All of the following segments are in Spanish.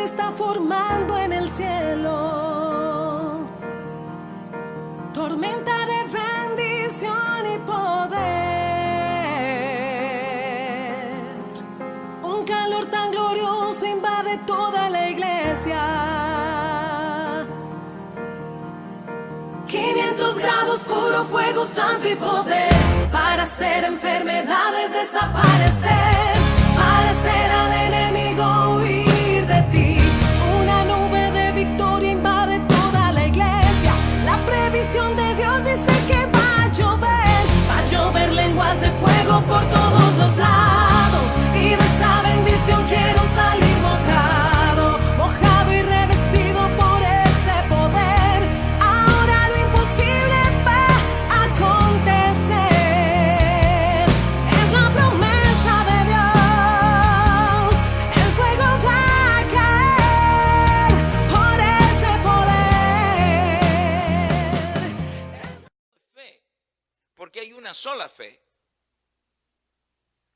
está formando en el cielo. Tormenta de bendición y poder. Un calor tan glorioso invade toda la iglesia. 500 grados, puro fuego santo y poder, para hacer enfermedades desaparecer, para hacer al enemigo huir de ti. Una nube de victoria invade toda la iglesia. La previsión de Dios dice que va a llover lenguas de fuego por todos los lados. Y de esa bendición quiero salir mojado, mojado y revestido por ese poder. Ahora lo imposible va a acontecer. Es la promesa de Dios. El fuego va a caer por ese poder. Fe, porque hay una sola fe.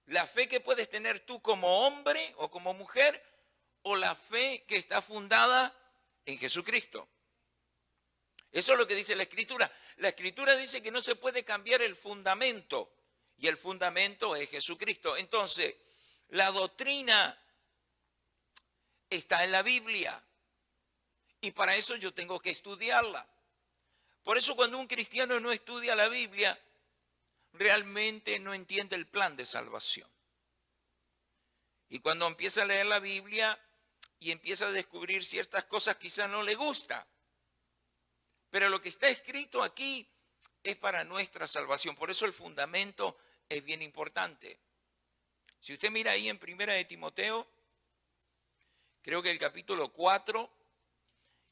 La fe que puedes tener tú como hombre o como mujer, o la fe que está fundada en Jesucristo. Eso es lo que dice la Escritura. La Escritura dice que no se puede cambiar el fundamento, y el fundamento es Jesucristo. Entonces, la doctrina está en la Biblia, y para eso yo tengo que estudiarla. Por eso cuando un cristiano no estudia la Biblia, realmente no entiende el plan de salvación. Y cuando empieza a leer la Biblia y empieza a descubrir ciertas cosas, quizás no le gusta. Pero lo que está escrito aquí es para nuestra salvación. Por eso el fundamento es bien importante. Si usted mira ahí en 1 de Timoteo, creo que el capítulo 4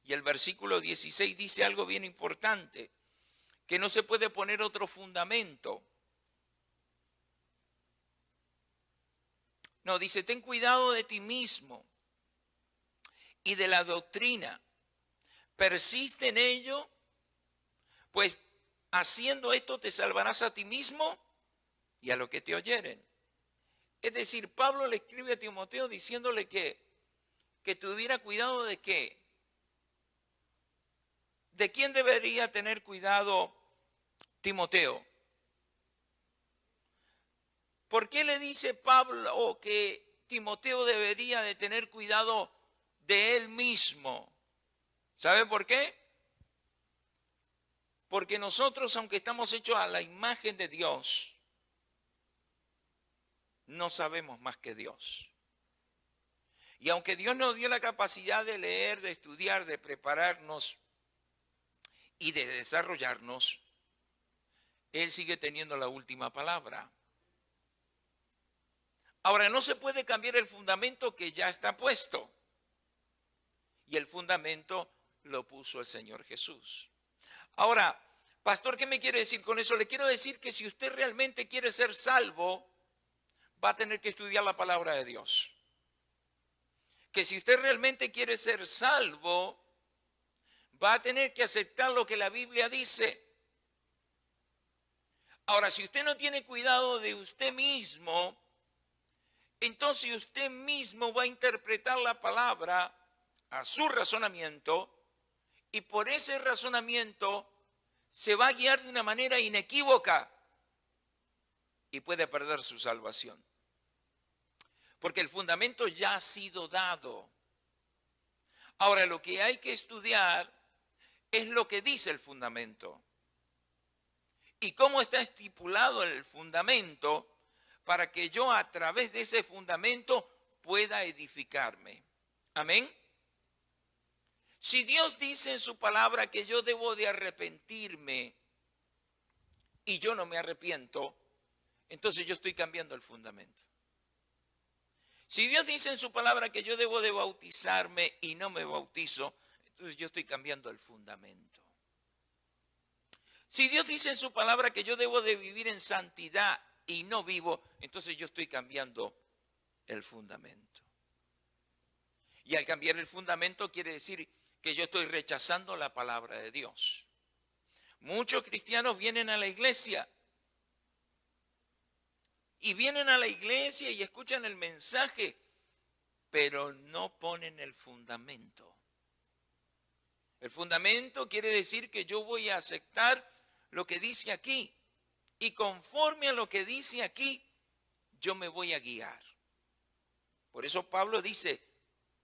y el versículo 16 dice algo bien importante, que no se puede poner otro fundamento. No, dice, ten cuidado de ti mismo y de la doctrina. Persiste en ello, pues haciendo esto te salvarás a ti mismo y a los que te oyeren. Es decir, Pablo le escribe a Timoteo diciéndole que tuviera cuidado de qué. ¿De quién debería tener cuidado Timoteo? ¿Por qué le dice Pablo que Timoteo debería de tener cuidado de él mismo? ¿Sabe por qué? Porque nosotros, aunque estamos hechos a la imagen de Dios, no sabemos más que Dios. Y aunque Dios nos dio la capacidad de leer, de estudiar, de prepararnos y de desarrollarnos, Él sigue teniendo la última palabra. Ahora, no se puede cambiar el fundamento que ya está puesto. Y el fundamento lo puso el Señor Jesús. Ahora, pastor, ¿qué me quiere decir con eso? Le quiero decir que si usted realmente quiere ser salvo, va a tener que estudiar la palabra de Dios. Que si usted realmente quiere ser salvo, va a tener que aceptar lo que la Biblia dice. Ahora, si usted no tiene cuidado de usted mismo, entonces usted mismo va a interpretar la palabra a su razonamiento, y por ese razonamiento se va a guiar de una manera inequívoca y puede perder su salvación. Porque el fundamento ya ha sido dado. Ahora, lo que hay que estudiar es lo que dice el fundamento y cómo está estipulado el fundamento para que yo a través de ese fundamento pueda edificarme. Amén. Si Dios dice en su palabra que yo debo de arrepentirme y yo no me arrepiento, entonces yo estoy cambiando el fundamento. Si Dios dice en su palabra que yo debo de bautizarme y no me bautizo, entonces yo estoy cambiando el fundamento. Si Dios dice en su palabra que yo debo de vivir en santidad y no vivo, entonces yo estoy cambiando el fundamento. Y al cambiar el fundamento quiere decir que yo estoy rechazando la palabra de Dios. Muchos cristianos vienen a la iglesia y escuchan el mensaje pero no ponen el fundamento. El fundamento quiere decir que yo voy a aceptar lo que dice aquí, y conforme a lo que dice aquí, yo me voy a guiar. Por eso Pablo dice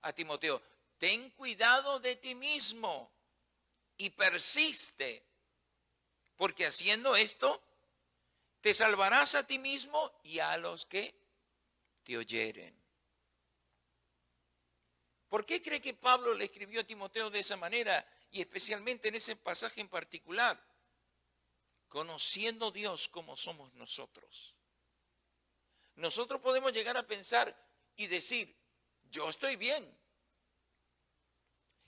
a Timoteo, ten cuidado de ti mismo y persiste, porque haciendo esto te salvarás a ti mismo y a los que te oyeren. ¿Por qué cree que Pablo le escribió a Timoteo de esa manera y especialmente en ese pasaje en particular? Conociendo a Dios como somos nosotros. Nosotros podemos llegar a pensar y decir, yo estoy bien.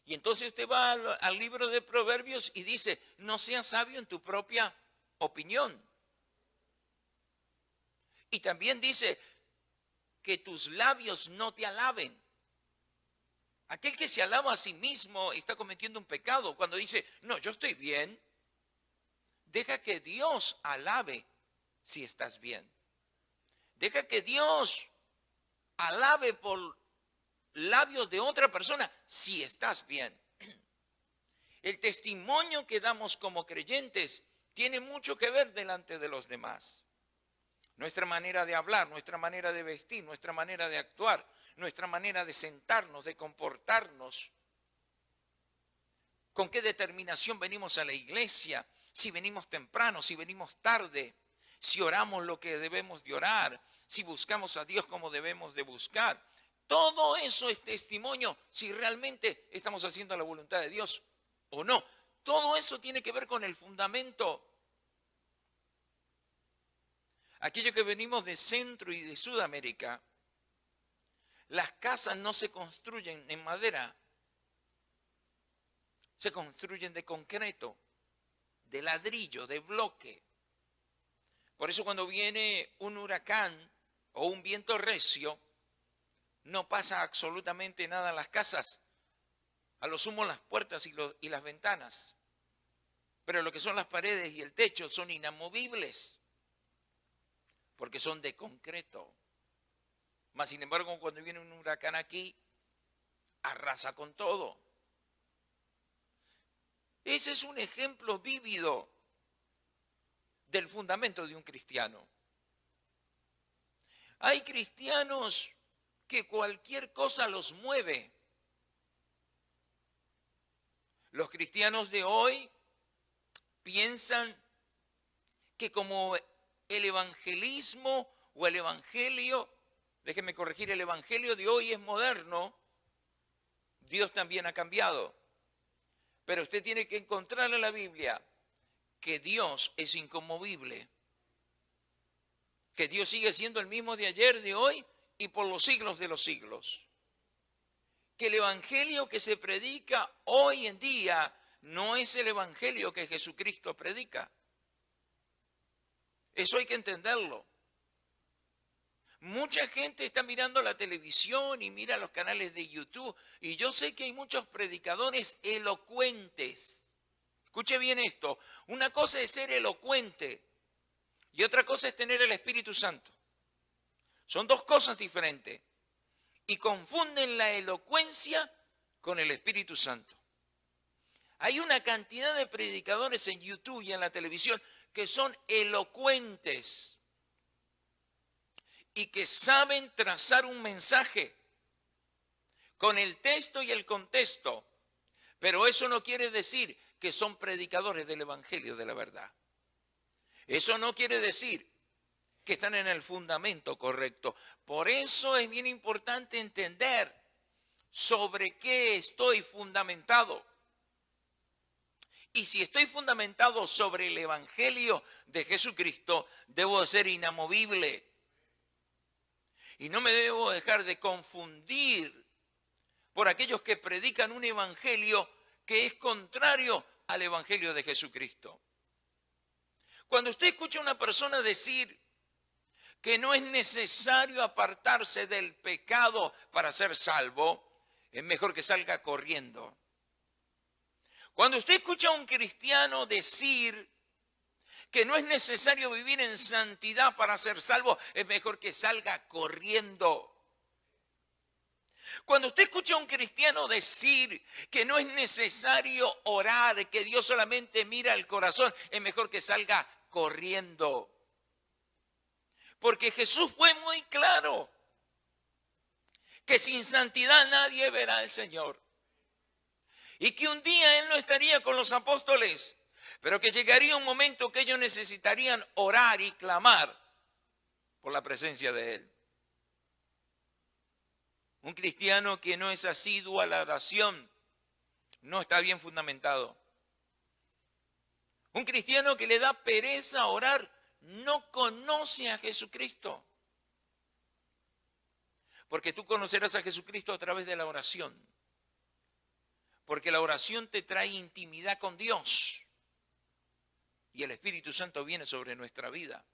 Y entonces usted va al libro de Proverbios y dice, no seas sabio en tu propia opinión. Y también dice que tus labios no te alaben. Aquel que se alaba a sí mismo está cometiendo un pecado. Cuando dice, no, yo estoy bien, deja que Dios alabe si estás bien. Deja que Dios alabe por labios de otra persona si estás bien. El testimonio que damos como creyentes tiene mucho que ver delante de los demás. Nuestra manera de hablar, nuestra manera de vestir, nuestra manera de actuar, nuestra manera de sentarnos, de comportarnos. Con qué determinación venimos a la iglesia, si venimos temprano, si venimos tarde, si oramos lo que debemos de orar, si buscamos a Dios como debemos de buscar. Todo eso es testimonio si realmente estamos haciendo la voluntad de Dios o no. Todo eso tiene que ver con el fundamento. Aquellos que venimos de Centro y de Sudamérica, las casas no se construyen en madera, se construyen de concreto, de ladrillo, de bloque. Por eso cuando viene un huracán o un viento recio, no pasa absolutamente nada en las casas. A lo sumo las puertas y las ventanas. Pero lo que son las paredes y el techo son inamovibles, porque son de concreto. Mas, sin embargo, cuando viene un huracán aquí, arrasa con todo. Ese es un ejemplo vívido del fundamento de un cristiano. Hay cristianos que cualquier cosa los mueve. Los cristianos de hoy piensan que como el evangelismo o el evangelio, déjeme corregir, el evangelio de hoy es moderno, Dios también ha cambiado. Pero usted tiene que encontrar en la Biblia que Dios es inconmovible, que Dios sigue siendo el mismo de ayer, de hoy y por los siglos de los siglos. Que el evangelio que se predica hoy en día no es el evangelio que Jesucristo predica. Eso hay que entenderlo. Mucha gente está mirando la televisión y mira los canales de YouTube, y yo sé que hay muchos predicadores elocuentes. Escuche bien esto, una cosa es ser elocuente y otra cosa es tener el Espíritu Santo. Son dos cosas diferentes y confunden la elocuencia con el Espíritu Santo. Hay una cantidad de predicadores en YouTube y en la televisión que son elocuentes y que saben trazar un mensaje con el texto y el contexto, pero eso no quiere decir que son predicadores del Evangelio de la verdad. Eso no quiere decir que están en el fundamento correcto. Por eso es bien importante entender sobre qué estoy fundamentado. Y si estoy fundamentado sobre el Evangelio de Jesucristo, debo ser inamovible. Y no me debo dejar de confundir por aquellos que predican un evangelio que es contrario al evangelio de Jesucristo. Cuando usted escucha a una persona decir que no es necesario apartarse del pecado para ser salvo, es mejor que salga corriendo. Cuando usted escucha a un cristiano decir que no es necesario vivir en santidad para ser salvo, es mejor que salga corriendo. Cuando usted escucha a un cristiano decir que no es necesario orar, que Dios solamente mira el corazón, es mejor que salga corriendo. Porque Jesús fue muy claro que sin santidad nadie verá al Señor. Y que un día Él no estaría con los apóstoles, pero que llegaría un momento que ellos necesitarían orar y clamar por la presencia de Él. Un cristiano que no es asiduo a la oración no está bien fundamentado. Un cristiano que le da pereza orar no conoce a Jesucristo. Porque tú conocerás a Jesucristo a través de la oración. Porque la oración te trae intimidad con Dios. Y el Espíritu Santo viene sobre nuestra vida.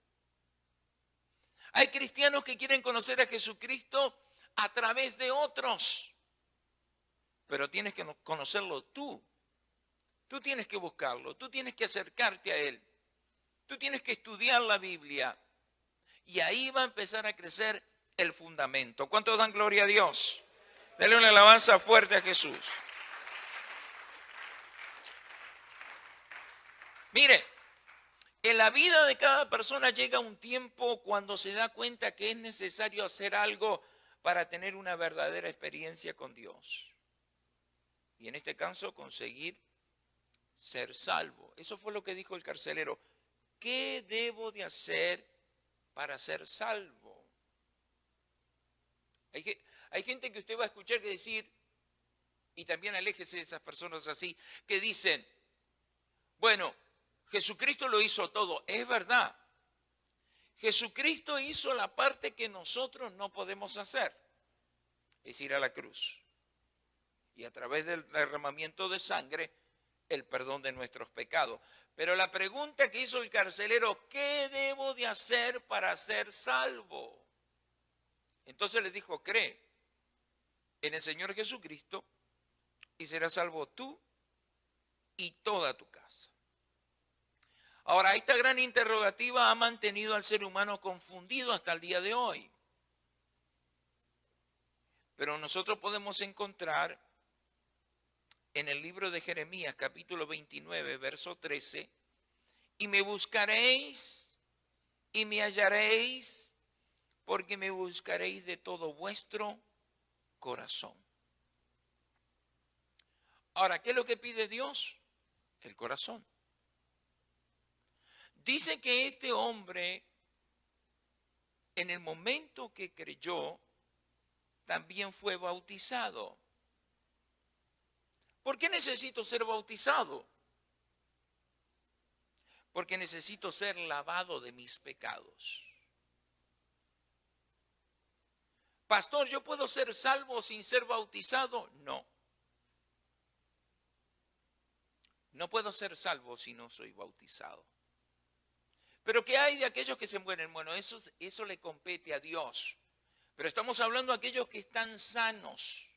Hay cristianos que quieren conocer a Jesucristo a través de otros. Pero tienes que conocerlo tú. Tú tienes que buscarlo. Tú tienes que acercarte a Él. Tú tienes que estudiar la Biblia. Y ahí va a empezar a crecer el fundamento. ¿Cuántos dan gloria a Dios? Dale una alabanza fuerte a Jesús. Mire, en la vida de cada persona llega un tiempo cuando se da cuenta que es necesario hacer algo para tener una verdadera experiencia con Dios. Y en este caso conseguir ser salvo. Eso fue lo que dijo el carcelero. ¿Qué debo de hacer para ser salvo? Hay gente que usted va a escuchar que decir, y también aléjese de esas personas así, que dicen, bueno, Jesucristo lo hizo todo. Es verdad. Jesucristo hizo la parte que nosotros no podemos hacer. Es ir a la cruz. Y a través del derramamiento de sangre, el perdón de nuestros pecados. Pero la pregunta que hizo el carcelero, ¿qué debo de hacer para ser salvo? Entonces le dijo, cree en el Señor Jesucristo y serás salvo tú y toda tu casa. Ahora, esta gran interrogativa ha mantenido al ser humano confundido hasta el día de hoy. Pero nosotros podemos encontrar en el libro de Jeremías, capítulo 29, verso 13, y me buscaréis y me hallaréis, porque me buscaréis de todo vuestro corazón. Ahora, ¿qué es lo que pide Dios? El corazón. Dice que este hombre, en el momento que creyó, también fue bautizado. ¿Por qué necesito ser bautizado? Porque necesito ser lavado de mis pecados. Pastor, ¿yo puedo ser salvo sin ser bautizado? No. No puedo ser salvo si no soy bautizado. Pero ¿qué hay de aquellos que se mueren? Bueno, eso le compete a Dios. Pero estamos hablando de aquellos que están sanos,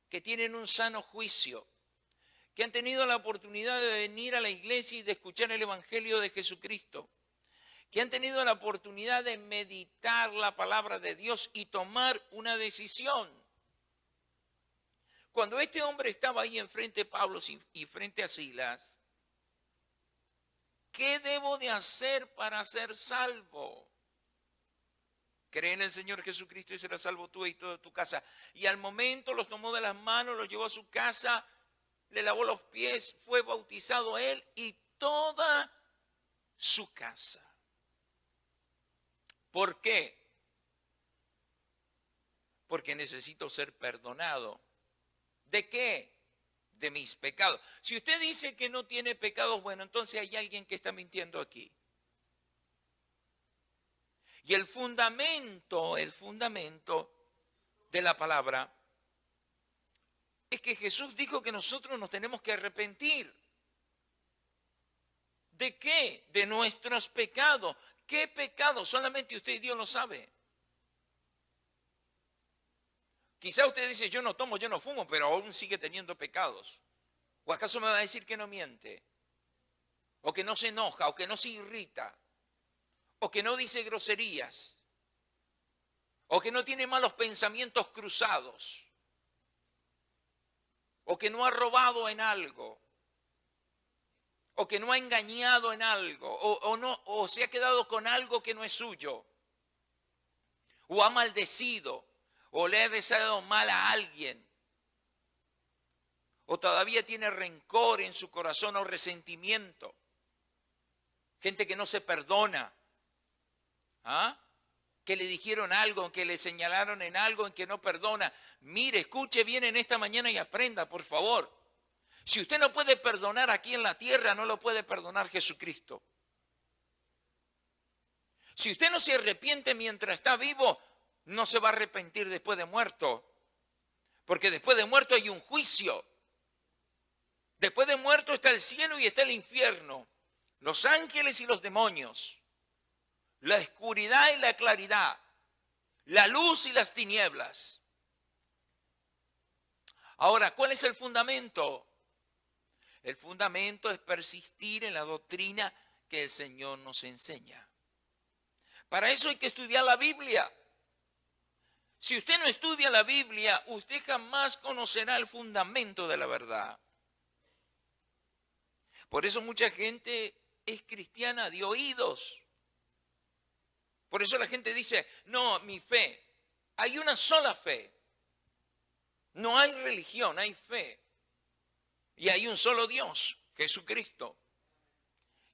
que tienen un sano juicio, que han tenido la oportunidad de venir a la iglesia y de escuchar el Evangelio de Jesucristo, que han tenido la oportunidad de meditar la palabra de Dios y tomar una decisión. Cuando este hombre estaba ahí enfrente de Pablo y frente a Silas, ¿qué debo de hacer para ser salvo? Cree en el Señor Jesucristo y serás salvo tú y toda tu casa. Y al momento los tomó de las manos, los llevó a su casa, le lavó los pies, fue bautizado él y toda su casa. ¿Por qué? Porque necesito ser perdonado. ¿De qué? De mis pecados. Si usted dice que no tiene pecados, bueno, entonces hay alguien que está mintiendo aquí. Y el fundamento de la palabra es que Jesús dijo que nosotros nos tenemos que arrepentir. ¿De qué? De nuestros pecados. ¿Qué pecados? Solamente usted y Dios lo sabe. Quizá usted dice, yo no tomo, yo no fumo, pero aún sigue teniendo pecados. ¿O acaso me va a decir que no miente? ¿O que no se enoja? ¿O que no se irrita? ¿O que no dice groserías? ¿O que no tiene malos pensamientos cruzados? o que no ha robado en algo, o que no ha engañado en algo, o se ha quedado con algo que no es suyo, o ha maldecido, o le ha deseado mal a alguien, o todavía tiene rencor en su corazón o resentimiento, gente que no se perdona, ¿ah? Que le dijeron algo, que le señalaron en algo en que no perdona. Mire, escuche bien en esta mañana y aprenda, por favor. Si usted no puede perdonar aquí en la tierra, no lo puede perdonar Jesucristo. Si usted no se arrepiente mientras está vivo, no se va a arrepentir después de muerto. Porque después de muerto hay un juicio. Después de muerto está el cielo y está el infierno. Los ángeles y los demonios. La oscuridad y la claridad. La luz y las tinieblas. Ahora, ¿cuál es el fundamento? El fundamento es persistir en la doctrina que el Señor nos enseña. Para eso hay que estudiar la Biblia. Si usted no estudia la Biblia, usted jamás conocerá el fundamento de la verdad. Por eso mucha gente es cristiana de oídos. Por eso la gente dice, no, mi fe, hay una sola fe. No hay religión, hay fe. Y hay un solo Dios, Jesucristo.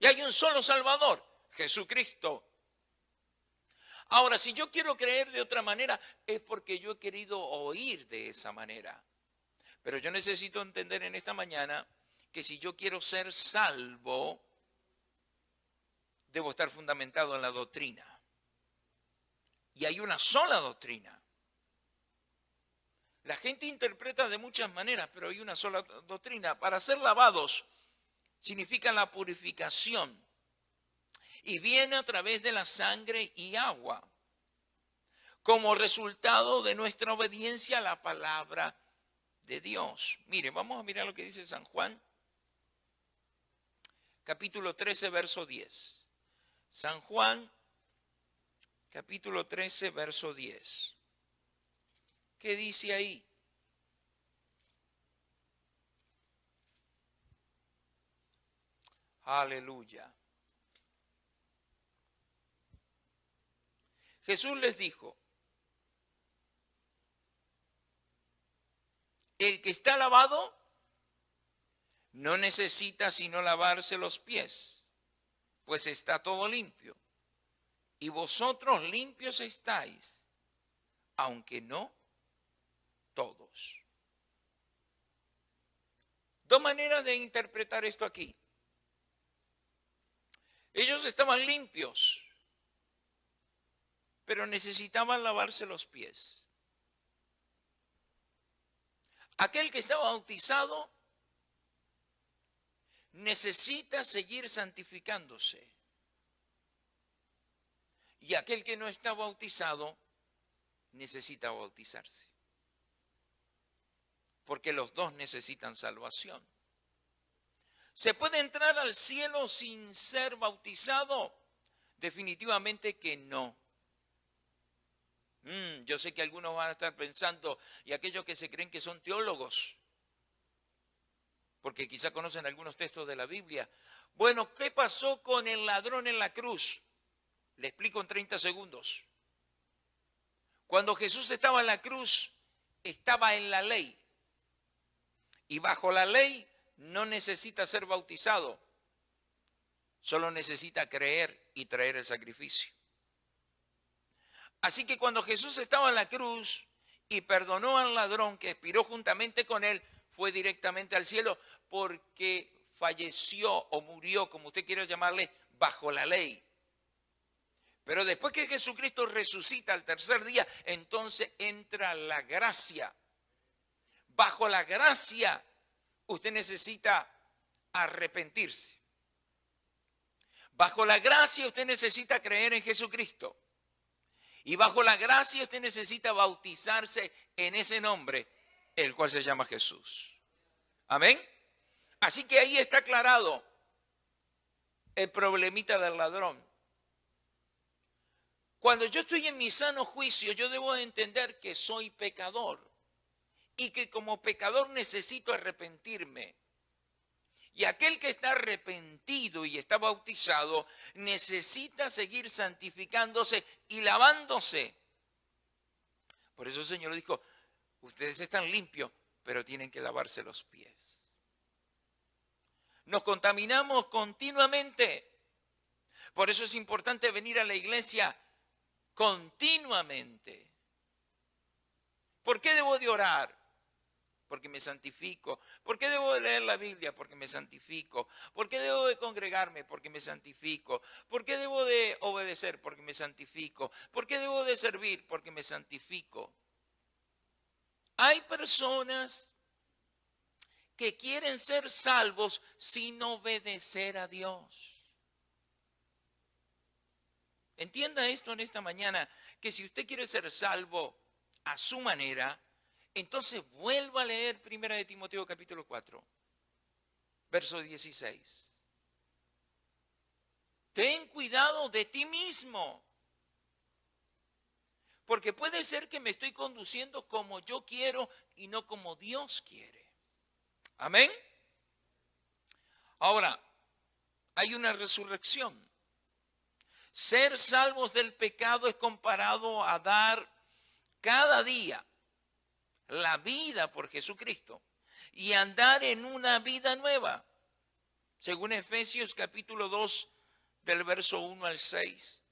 Y hay un solo Salvador, Jesucristo. Ahora, si yo quiero creer de otra manera, es porque yo he querido oír de esa manera. Pero yo necesito entender en esta mañana que si yo quiero ser salvo, debo estar fundamentado en la doctrina. Y hay una sola doctrina. La gente interpreta de muchas maneras, pero hay una sola doctrina. Para ser lavados significa la purificación. Y viene a través de la sangre y agua. Como resultado de nuestra obediencia a la palabra de Dios. Mire, vamos a mirar lo que dice San Juan. Capítulo 13, verso 10. San Juan, capítulo 13, verso 10. ¿Qué dice ahí? Aleluya. Jesús les dijo, el que está lavado no necesita sino lavarse los pies, pues está todo limpio. Y vosotros limpios estáis, aunque no todos. Dos maneras de interpretar esto aquí. Ellos estaban limpios, pero necesitaban lavarse los pies. Aquel que está bautizado necesita seguir santificándose. Y aquel que no está bautizado necesita bautizarse. Porque los dos necesitan salvación. ¿Se puede entrar al cielo sin ser bautizado? Definitivamente que no. Yo sé que algunos van a estar pensando, y aquellos que se creen que son teólogos, porque quizá conocen algunos textos de la Biblia. Bueno, ¿qué pasó con el ladrón en la cruz? Le explico en 30 segundos. Cuando Jesús estaba en la cruz, estaba en la ley. Y bajo la ley no necesita ser bautizado. Solo necesita creer y traer el sacrificio. Así que cuando Jesús estaba en la cruz y perdonó al ladrón que expiró juntamente con él, fue directamente al cielo porque falleció o murió, como usted quiera llamarle, bajo la ley. Pero después que Jesucristo resucita al tercer día, entonces entra la gracia. Bajo la gracia, usted necesita arrepentirse. Bajo la gracia, usted necesita creer en Jesucristo. Y bajo la gracia, usted necesita bautizarse en ese nombre, el cual se llama Jesús. Amén. Así que ahí está aclarado el problemita del ladrón. Cuando yo estoy en mi sano juicio, yo debo entender que soy pecador y que como pecador necesito arrepentirme. Y aquel que está arrepentido y está bautizado necesita seguir santificándose y lavándose. Por eso el Señor dijo, ustedes están limpios, pero tienen que lavarse los pies. Nos contaminamos continuamente. Por eso es importante venir a la iglesia continuamente. ¿Por qué debo de orar? Porque me santifico. ¿Por qué debo de leer la Biblia? Porque me santifico. ¿Por qué debo de congregarme? Porque me santifico. ¿Por qué debo de obedecer? Porque me santifico. ¿Por qué debo de servir? Porque me santifico. Hay personas que quieren ser salvos sin obedecer a Dios. Entienda esto en esta mañana, que si usted quiere ser salvo a su manera, entonces vuelva a leer 1 de Timoteo capítulo 4, verso 16. Ten cuidado de ti mismo, porque puede ser que me estoy conduciendo como yo quiero y no como Dios quiere. Amén. Ahora, hay una resurrección. Ser salvos del pecado es comparado a dar cada día la vida por Jesucristo y andar en una vida nueva. Según Efesios capítulo 2 del verso 1 al 6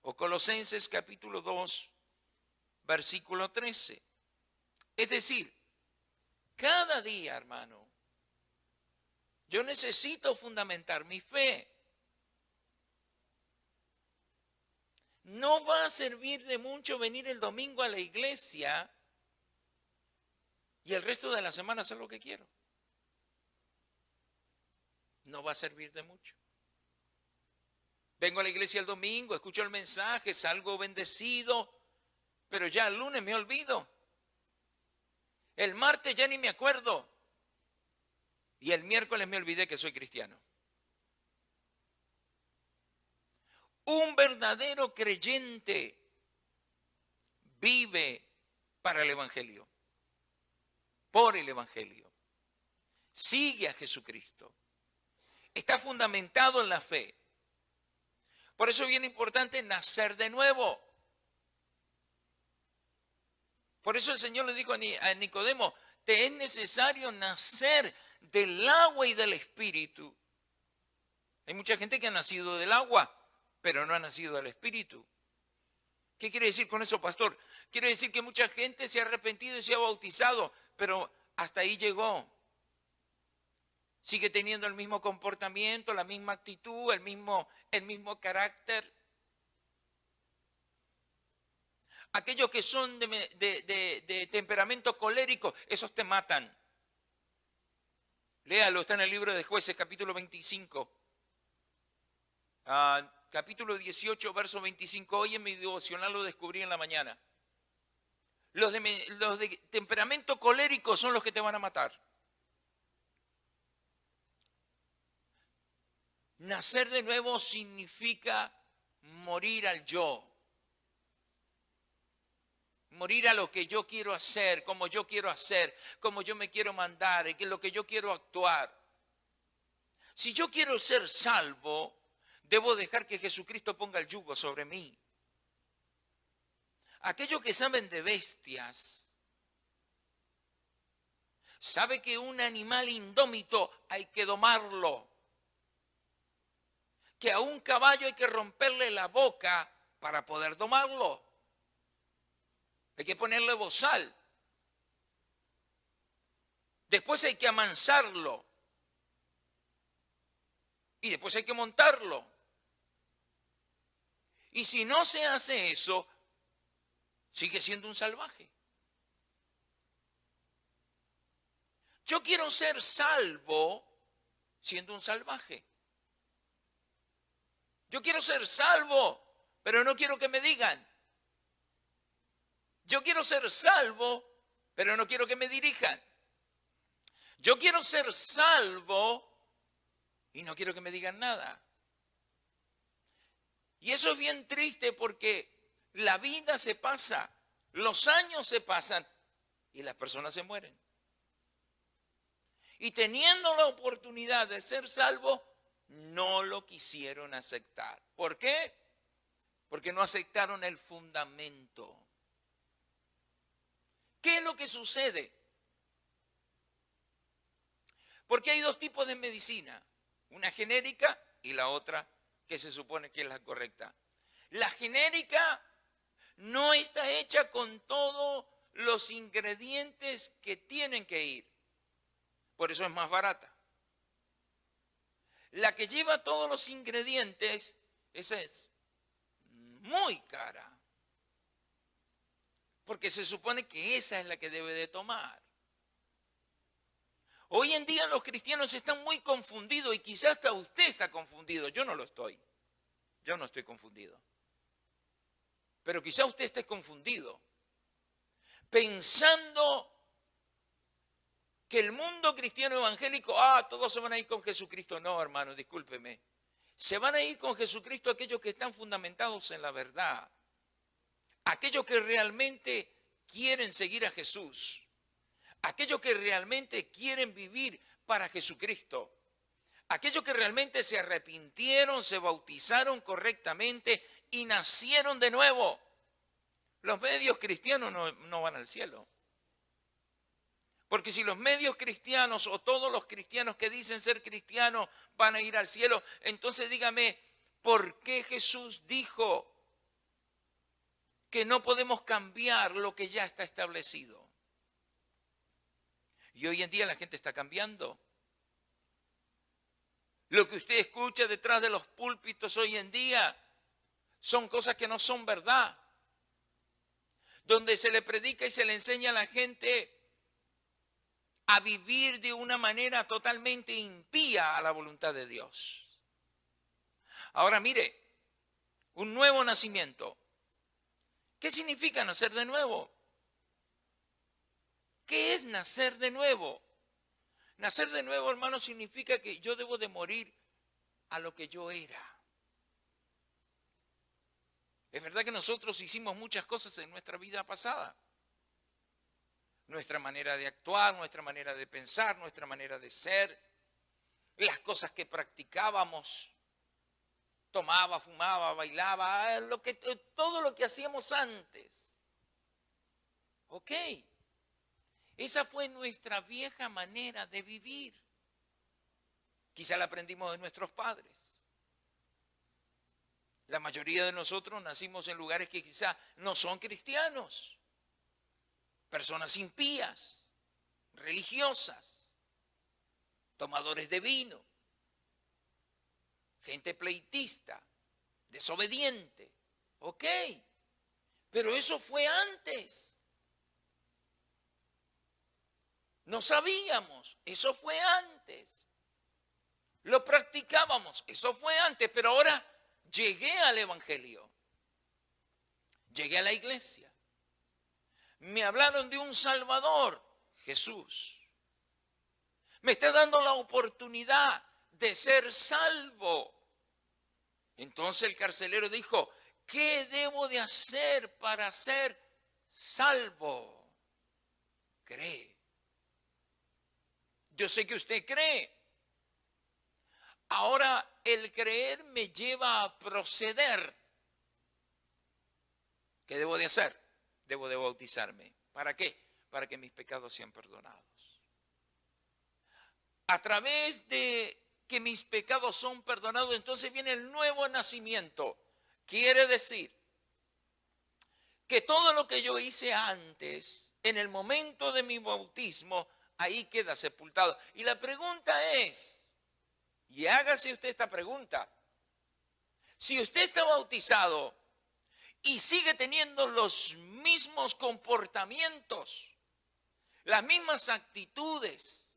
o Colosenses capítulo 2 versículo 13. Es decir, cada día, hermano, yo necesito fundamentar mi fe. No va a servir de mucho venir el domingo a la iglesia y el resto de la semana hacer lo que quiero. No va a servir de mucho. Vengo a la iglesia el domingo, escucho el mensaje, salgo bendecido, pero ya el lunes me olvido. El martes ya ni me acuerdo. Y el miércoles me olvidé que soy cristiano. Un verdadero creyente vive para el Evangelio, por el Evangelio. Sigue a Jesucristo. Está fundamentado en la fe. Por eso es bien importante nacer de nuevo. Por eso el Señor le dijo a Nicodemo, te es necesario nacer del agua y del Espíritu. Hay mucha gente que ha nacido del agua, pero no ha nacido del Espíritu. ¿Qué quiere decir con eso, pastor? Quiere decir que mucha gente se ha arrepentido y se ha bautizado, pero hasta ahí llegó. Sigue teniendo el mismo comportamiento, la misma actitud, el mismo carácter. Aquellos que son de temperamento colérico, esos te matan. Léalo, está en el libro de Jueces, capítulo 25. Capítulo 18, verso 25. Hoy en mi devocional lo descubrí en la mañana. Los de temperamento colérico son los que te van a matar. Nacer de nuevo significa morir al yo. Morir a lo que yo quiero hacer, como yo quiero hacer, como yo me quiero mandar, y que lo que yo quiero actuar. Si yo quiero ser salvo, debo dejar que Jesucristo ponga el yugo sobre mí. Aquellos que saben de bestias, sabe que un animal indómito hay que domarlo. Que a un caballo hay que romperle la boca para poder domarlo. Hay que ponerle bozal. Después hay que amansarlo. Y después hay que montarlo. Y si no se hace eso, sigue siendo un salvaje. Yo quiero ser salvo siendo un salvaje. Yo quiero ser salvo, pero no quiero que me digan. Yo quiero ser salvo, pero no quiero que me dirijan. Yo quiero ser salvo y no quiero que me digan nada. Y eso es bien triste porque la vida se pasa, los años se pasan y las personas se mueren. Y teniendo la oportunidad de ser salvos, no lo quisieron aceptar. ¿Por qué? Porque no aceptaron el fundamento. ¿Qué es lo que sucede? Porque hay dos tipos de medicina, una genérica y la otra que se supone que es la correcta. La genérica no está hecha con todos los ingredientes que tienen que ir. Por eso es más barata. La que lleva todos los ingredientes, esa es muy cara. Porque se supone que esa es la que debe de tomar. Hoy en día los cristianos están muy confundidos y quizás hasta usted está confundido. Yo no lo estoy. Yo no estoy confundido. Pero quizás usted esté confundido. Pensando que el mundo cristiano evangélico, todos se van a ir con Jesucristo. No, hermanos, discúlpeme. Se van a ir con Jesucristo aquellos que están fundamentados en la verdad. Aquellos que realmente quieren seguir a Jesús. Aquellos que realmente quieren vivir para Jesucristo. Aquellos que realmente se arrepintieron, se bautizaron correctamente y nacieron de nuevo. Los medios cristianos no van al cielo. Porque si los medios cristianos o todos los cristianos que dicen ser cristianos van a ir al cielo, entonces dígame, ¿por qué Jesús dijo que no podemos cambiar lo que ya está establecido? Y hoy en día la gente está cambiando. Lo que usted escucha detrás de los púlpitos hoy en día son cosas que no son verdad. Donde se le predica y se le enseña a la gente a vivir de una manera totalmente impía a la voluntad de Dios. Ahora mire, un nuevo nacimiento. ¿Qué significa nacer de nuevo? ¿Qué es nacer de nuevo? Nacer de nuevo, hermano, significa que yo debo de morir a lo que yo era. Es verdad que nosotros hicimos muchas cosas en nuestra vida pasada. Nuestra manera de actuar, nuestra manera de pensar, nuestra manera de ser, las cosas que practicábamos, tomaba, fumaba, bailaba, todo lo que hacíamos antes. Ok, esa fue nuestra vieja manera de vivir. Quizá la aprendimos de nuestros padres. La mayoría de nosotros nacimos en lugares que quizá no son cristianos. Personas impías, religiosas, tomadores de vino, gente pleitista, desobediente. Ok, pero eso fue antes. No sabíamos, eso fue antes. Lo practicábamos, eso fue antes, pero ahora llegué al Evangelio. Llegué a la iglesia. Me hablaron de un Salvador, Jesús. Me está dando la oportunidad de ser salvo. Entonces el carcelero dijo, ¿qué debo de hacer para ser salvo? Cree. Yo sé que usted cree. Ahora el creer me lleva a proceder. ¿Qué debo de hacer? Debo de bautizarme. ¿Para qué? Para que mis pecados sean perdonados. A través de que mis pecados son perdonados, entonces viene el nuevo nacimiento. Quiere decir que todo lo que yo hice antes, en el momento de mi bautismo, ahí queda sepultado. Y la pregunta es, y hágase usted esta pregunta, si usted está bautizado y sigue teniendo los mismos comportamientos, las mismas actitudes,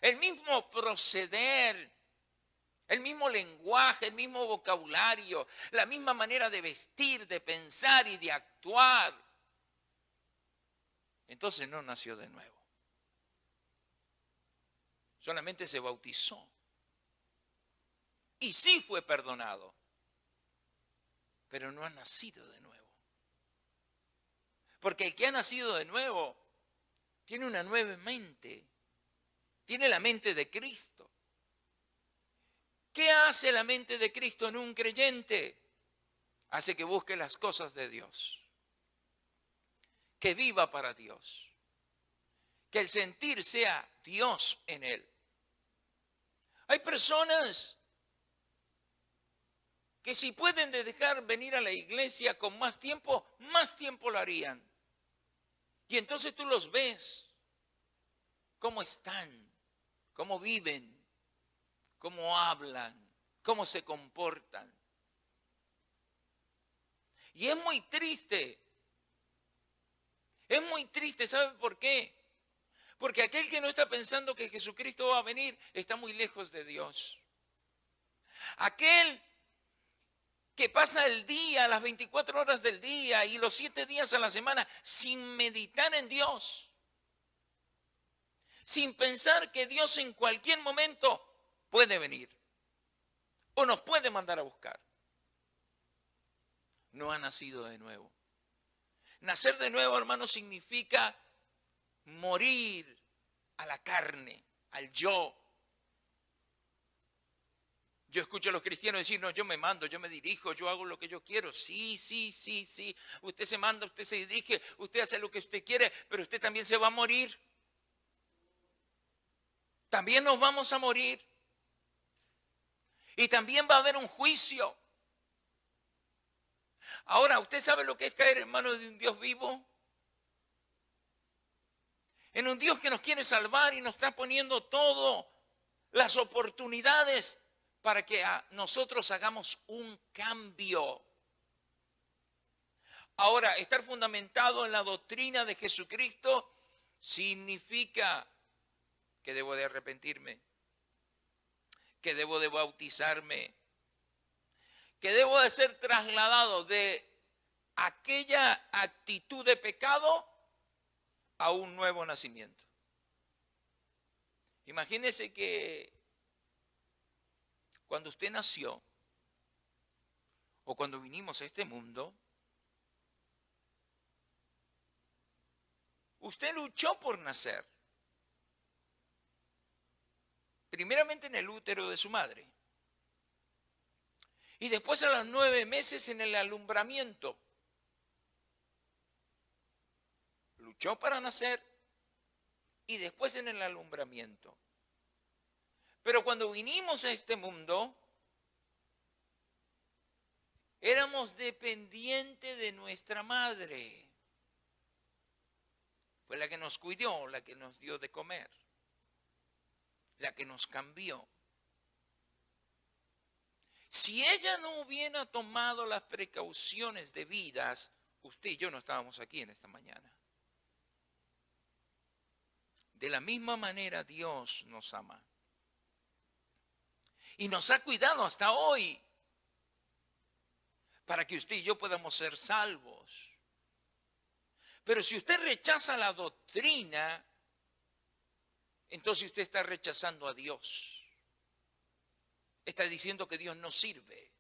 el mismo proceder, el mismo lenguaje, el mismo vocabulario, la misma manera de vestir, de pensar y de actuar, entonces no nació de nuevo. Solamente se bautizó. Y sí fue perdonado, pero no ha nacido de nuevo. Porque el que ha nacido de nuevo tiene una nueva mente, tiene la mente de Cristo. ¿Qué hace la mente de Cristo en un creyente? Hace que busque las cosas de Dios, que viva para Dios, que el sentir sea Dios en él. Hay personas que si pueden dejar venir a la iglesia con más tiempo lo harían. Y entonces tú los ves, cómo están, cómo viven, cómo hablan, cómo se comportan. Y es muy triste, ¿sabe por qué? Porque aquel que no está pensando que Jesucristo va a venir está muy lejos de Dios. Aquel que pasa el día, las 24 horas del día y los 7 días a la semana sin meditar en Dios, sin pensar que Dios en cualquier momento puede venir o nos puede mandar a buscar, no ha nacido de nuevo. Nacer de nuevo, hermano, significa morir a la carne, al yo. Yo escucho a los cristianos decir, no, yo me mando, yo me dirijo, yo hago lo que yo quiero. Sí. Usted se manda, usted se dirige, usted hace lo que usted quiere, pero usted también se va a morir. También nos vamos a morir. Y también va a haber un juicio. Ahora, ¿usted sabe lo que es caer en manos de un Dios vivo? En un Dios que nos quiere salvar y nos está poniendo todas las oportunidades para que nosotros hagamos un cambio. Ahora, estar fundamentado en la doctrina de Jesucristo significa que debo de arrepentirme, que debo de bautizarme, que debo de ser trasladado de aquella actitud de pecado a un nuevo nacimiento. Imagínese que cuando usted nació o cuando vinimos a este mundo, usted luchó por nacer. Primeramente en el útero de su madre. Y después a los 9 meses en el alumbramiento. Luchó para nacer y después en el alumbramiento. Pero cuando vinimos a este mundo, éramos dependientes de nuestra madre. Fue la que nos cuidó, la que nos dio de comer, la que nos cambió. Si ella no hubiera tomado las precauciones debidas, usted y yo no estábamos aquí en esta mañana. De la misma manera Dios nos ama. Y nos ha cuidado hasta hoy para que usted y yo podamos ser salvos. Pero si usted rechaza la doctrina, entonces usted está rechazando a Dios. Está diciendo que Dios no sirve.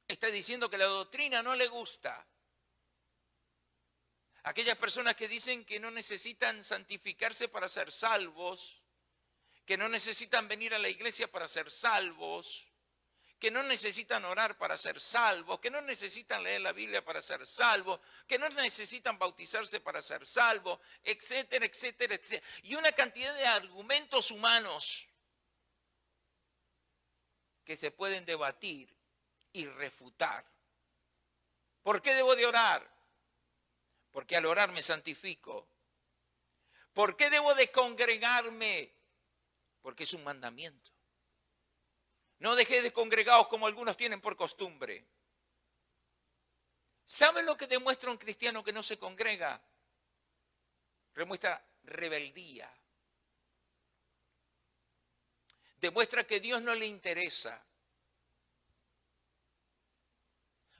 Está diciendo que la doctrina no le gusta. Aquellas personas que dicen que no necesitan santificarse para ser salvos, que no necesitan venir a la iglesia para ser salvos, que no necesitan orar para ser salvos, que no necesitan leer la Biblia para ser salvos, que no necesitan bautizarse para ser salvos, etcétera, etcétera, etcétera. Y una cantidad de argumentos humanos que se pueden debatir y refutar. ¿Por qué debo de orar? Porque al orar me santifico. ¿Por qué debo de congregarme? Porque es un mandamiento. No dejéis de congregados como algunos tienen por costumbre. ¿Saben lo que demuestra un cristiano que no se congrega? Demuestra rebeldía. Demuestra que Dios no le interesa.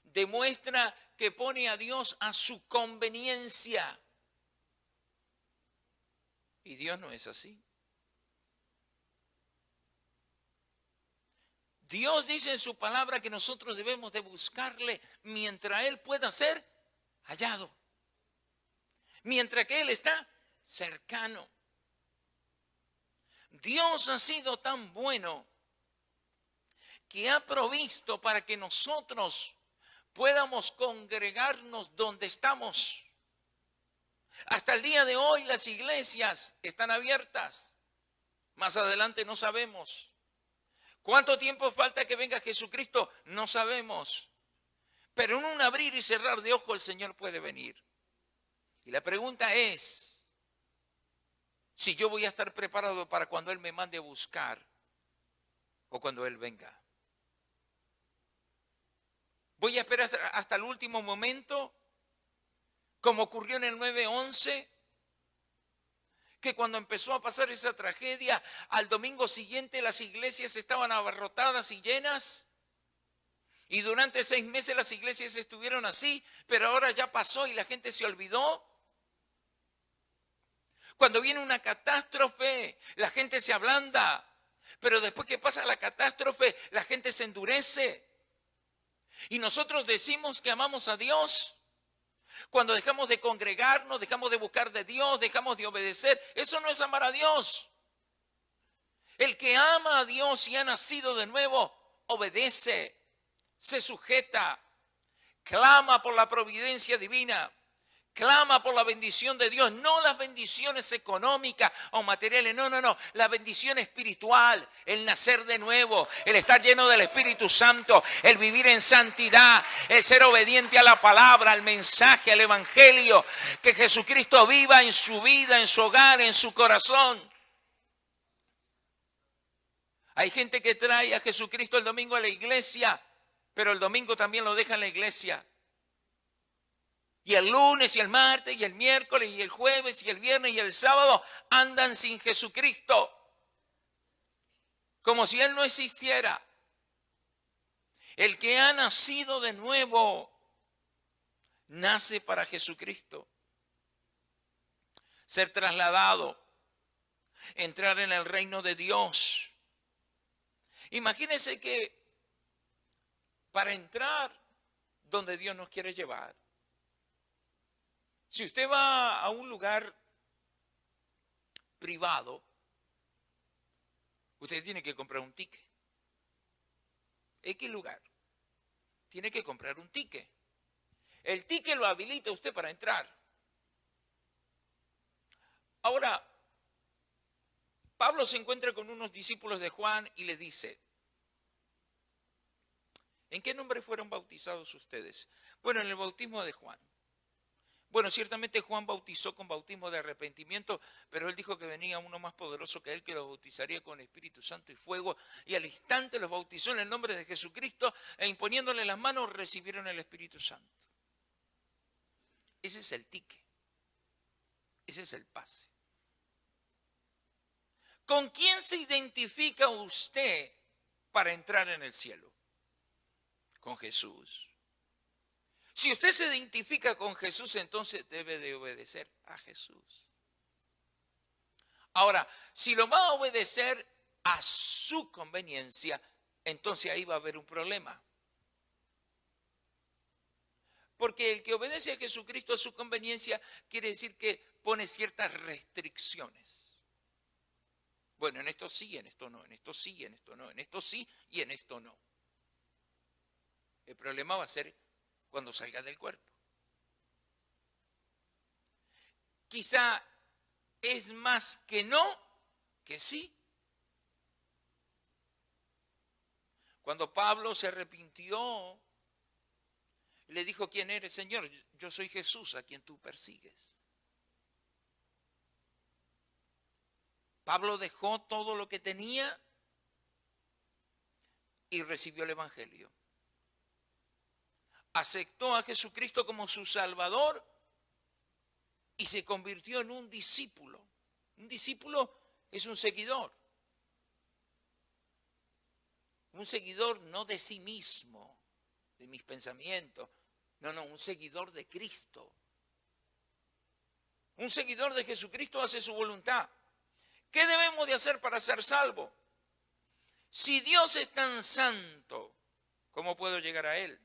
Demuestra que pone a Dios a su conveniencia. Y Dios no es así. Dios dice en su palabra que nosotros debemos de buscarle mientras Él pueda ser hallado. Mientras que Él está cercano. Dios ha sido tan bueno que ha provisto para que nosotros podamos congregarnos donde estamos. Hasta el día de hoy las iglesias están abiertas. Más adelante no sabemos. ¿Cuánto tiempo falta que venga Jesucristo? No sabemos. Pero en un abrir y cerrar de ojos el Señor puede venir. Y la pregunta es si yo voy a estar preparado para cuando Él me mande a buscar o cuando Él venga. ¿Voy a esperar hasta el último momento? Como ocurrió en el 9/11, que cuando empezó a pasar esa tragedia, al domingo siguiente las iglesias estaban abarrotadas y llenas. Y durante 6 meses las iglesias estuvieron así, pero ahora ya pasó y la gente se olvidó. Cuando viene una catástrofe, la gente se ablanda, pero después que pasa la catástrofe, la gente se endurece. Y nosotros decimos que amamos a Dios. Cuando dejamos de congregarnos, dejamos de buscar de Dios, dejamos de obedecer, eso no es amar a Dios. El que ama a Dios y ha nacido de nuevo, obedece, se sujeta, clama por la providencia divina, clama por la bendición de Dios, no las bendiciones económicas o materiales, no, la bendición espiritual, el nacer de nuevo, el estar lleno del Espíritu Santo, el vivir en santidad, el ser obediente a la palabra, al mensaje, al evangelio, que Jesucristo viva en su vida, en su hogar, en su corazón. Hay gente que trae a Jesucristo el domingo a la iglesia, pero el domingo también lo deja en la iglesia. Y el lunes y el martes y el miércoles y el jueves y el viernes y el sábado andan sin Jesucristo. Como si Él no existiera. El que ha nacido de nuevo nace para Jesucristo. Ser trasladado, entrar en el reino de Dios. Imagínense que para entrar donde Dios nos quiere llevar, si usted va a un lugar privado, usted tiene que comprar un ticket. X lugar. Tiene que comprar un ticket. El ticket lo habilita a usted para entrar. Ahora, Pablo se encuentra con unos discípulos de Juan y les dice: ¿en qué nombre fueron bautizados ustedes? Bueno, en el bautismo de Juan. Bueno, ciertamente Juan bautizó con bautismo de arrepentimiento, pero él dijo que venía uno más poderoso que él, que los bautizaría con Espíritu Santo y fuego, y al instante los bautizó en el nombre de Jesucristo, e imponiéndole las manos recibieron el Espíritu Santo. Ese es el ticket. Ese es el pase. ¿Con quién se identifica usted para entrar en el cielo? Con Jesús. Si usted se identifica con Jesús, entonces debe de obedecer a Jesús. Ahora, si lo va a obedecer a su conveniencia, entonces ahí va a haber un problema. Porque el que obedece a Jesucristo a su conveniencia quiere decir que pone ciertas restricciones. Bueno, en esto sí, en esto no, en esto sí, en esto no, en esto sí y en esto no. El problema va a ser cuando salga del cuerpo. Quizá es más que no que sí. Cuando Pablo se arrepintió, le dijo: ¿quién eres, Señor? Yo soy Jesús a quien tú persigues. Pablo dejó todo lo que tenía y recibió el evangelio. Aceptó a Jesucristo como su Salvador y se convirtió en un discípulo. Un discípulo es un seguidor. Un seguidor no de sí mismo, de mis pensamientos. No, un seguidor de Cristo. Un seguidor de Jesucristo hace su voluntad. ¿Qué debemos de hacer para ser salvos? Si Dios es tan santo, ¿cómo puedo llegar a Él?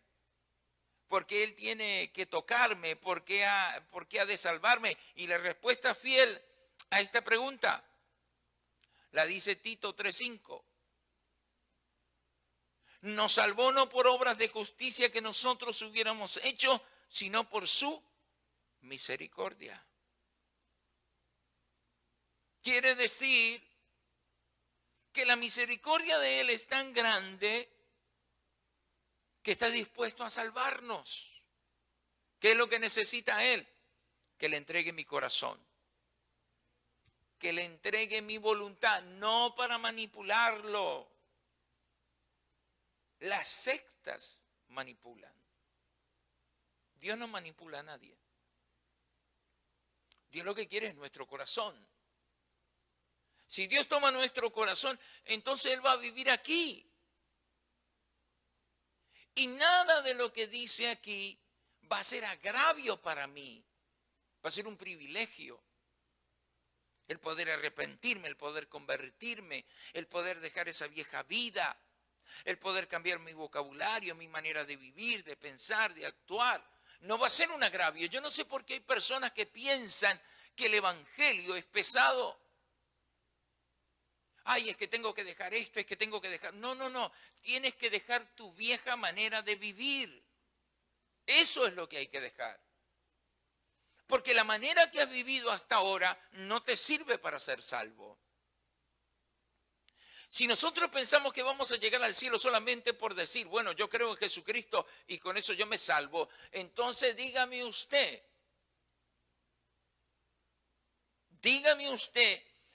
¿Por qué Él tiene que tocarme? ¿Por qué ha de salvarme? Y la respuesta fiel a esta pregunta la dice Tito 3:5. Nos salvó no por obras de justicia que nosotros hubiéramos hecho, sino por su misericordia. Quiere decir que la misericordia de Él es tan grande que está dispuesto a salvarnos. ¿Qué es lo que necesita Él? Que le entregue mi corazón, que le entregue mi voluntad, no para manipularlo. Las sectas manipulan. Dios no manipula a nadie. Dios lo que quiere es nuestro corazón. Si Dios toma nuestro corazón, entonces Él va a vivir aquí. Y nada de lo que dice aquí va a ser agravio para mí. Va a ser un privilegio. El poder arrepentirme, el poder convertirme, el poder dejar esa vieja vida, el poder cambiar mi vocabulario, mi manera de vivir, de pensar, de actuar. No va a ser un agravio. Yo no sé por qué hay personas que piensan que el evangelio es pesado. Ay, es que tengo que dejar esto, es que tengo que dejar... No. Tienes que dejar tu vieja manera de vivir. Eso es lo que hay que dejar. Porque la manera que has vivido hasta ahora no te sirve para ser salvo. Si nosotros pensamos que vamos a llegar al cielo solamente por decir, bueno, yo creo en Jesucristo y con eso yo me salvo, entonces dígame usted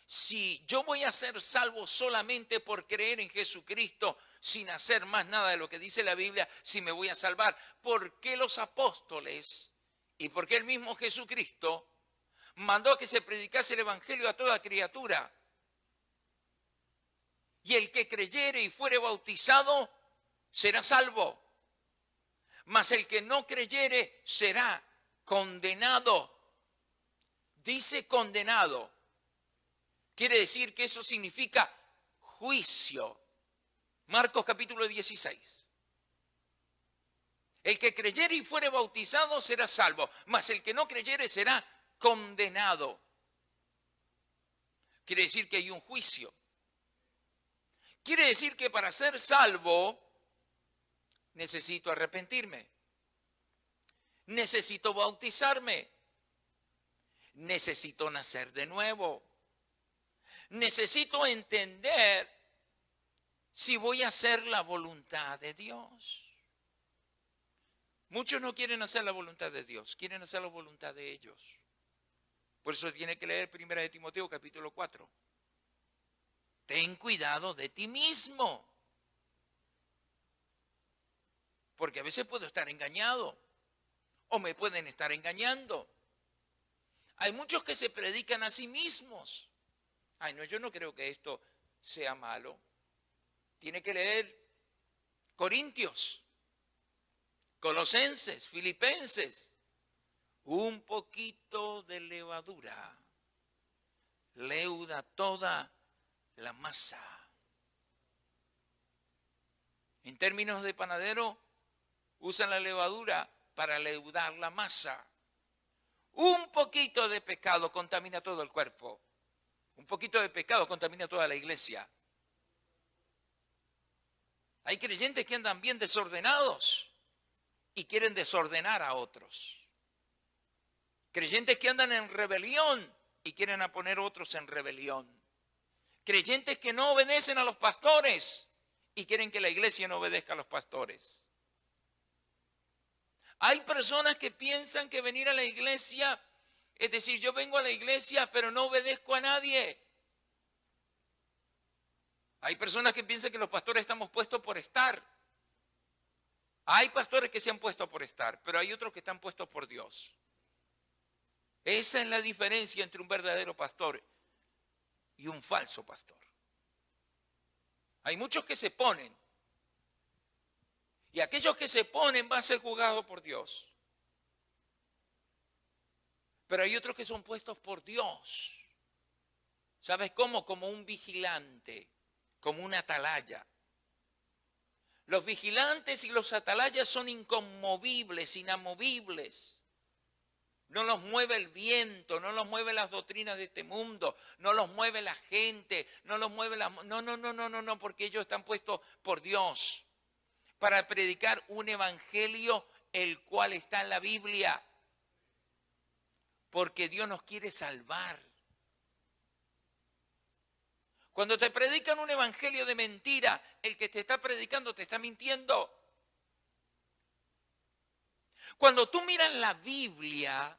si yo voy a ser salvo solamente por creer en Jesucristo sin hacer más nada de lo que dice la Biblia, si me voy a salvar. ¿Por qué los apóstoles y por qué el mismo Jesucristo mandó a que se predicase el evangelio a toda criatura? Y el que creyere y fuere bautizado será salvo, mas el que no creyere será condenado. Dice condenado. Quiere decir que eso significa juicio. Marcos capítulo 16. El que creyere y fuere bautizado será salvo, mas el que no creyere será condenado. Quiere decir que hay un juicio. Quiere decir que para ser salvo necesito arrepentirme, necesito bautizarme, necesito nacer de nuevo, necesito entender si voy a hacer la voluntad de Dios. Muchos no quieren hacer la voluntad de Dios, quieren hacer la voluntad de ellos. Por eso tiene que leer 1 de Timoteo capítulo 4. Ten cuidado de ti mismo. Porque a veces puedo estar engañado o me pueden estar engañando. Hay muchos que se predican a sí mismos. Ay, no, yo no creo que esto sea malo. Tiene que leer Corintios, Colosenses, Filipenses. Un poquito de levadura leuda toda la masa. En términos de panadero, usan la levadura para leudar la masa. Un poquito de pecado contamina todo el cuerpo. Un poquito de pecado contamina toda la iglesia. Hay creyentes que andan bien desordenados y quieren desordenar a otros. Creyentes que andan en rebelión y quieren a poner otros en rebelión. Creyentes que no obedecen a los pastores y quieren que la iglesia no obedezca a los pastores. Hay personas que piensan que venir a la iglesia, es decir, yo vengo a la iglesia pero no obedezco a nadie. Hay personas que piensan que los pastores estamos puestos por estar. Hay pastores que se han puesto por estar, pero hay otros que están puestos por Dios. Esa es la diferencia entre un verdadero pastor y un falso pastor. Hay muchos que se ponen, y aquellos que se ponen van a ser juzgados por Dios. Pero hay otros que son puestos por Dios. ¿Sabes cómo? Como un vigilante, como una atalaya. Los vigilantes y los atalayas son inconmovibles, inamovibles. No los mueve el viento, no los mueve las doctrinas de este mundo, no los mueve la gente, no los mueve la... No, porque ellos están puestos por Dios para predicar un evangelio el cual está en la Biblia. Porque Dios nos quiere salvar. Cuando te predican un evangelio de mentira, el que te está predicando te está mintiendo. Cuando tú miras la Biblia,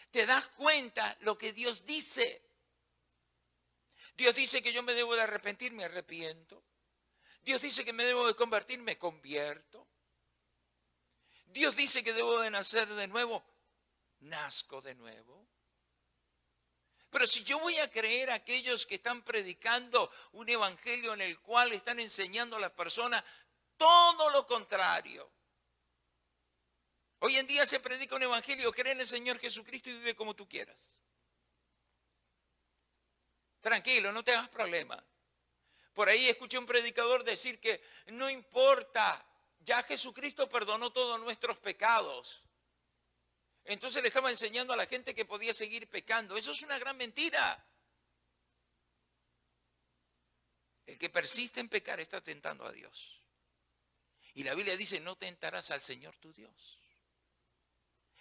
te das cuenta lo que Dios dice. Dios dice que yo me debo de arrepentir, me arrepiento. Dios dice que me debo de convertir, me convierto. Dios dice que debo de nacer de nuevo, nazco de nuevo. Pero si yo voy a creer a aquellos que están predicando un evangelio en el cual están enseñando a las personas todo lo contrario. Hoy en día se predica un evangelio, cree en el Señor Jesucristo y vive como tú quieras. Tranquilo, no te hagas problema. Por ahí escuché un predicador decir que no importa, ya Jesucristo perdonó todos nuestros pecados. Entonces le estaba enseñando a la gente que podía seguir pecando. Eso es una gran mentira. El que persiste en pecar está tentando a Dios. Y la Biblia dice, no tentarás al Señor tu Dios.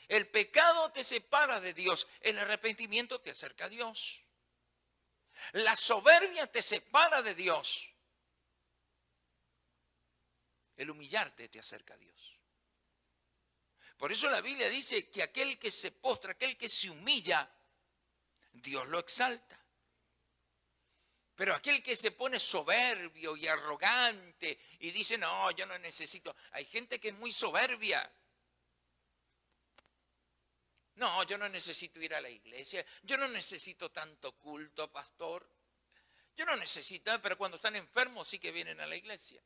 El pecado te separa de Dios, el arrepentimiento te acerca a Dios. La soberbia te separa de Dios. El humillarte te acerca a Dios. Por eso la Biblia dice que aquel que se postra, aquel que se humilla, Dios lo exalta. Pero aquel que se pone soberbio y arrogante y dice, no, yo no necesito. Hay gente que es muy soberbia. No, yo no necesito ir a la iglesia. Yo no necesito tanto culto, pastor. Yo no necesito, pero cuando están enfermos sí que vienen a la iglesia.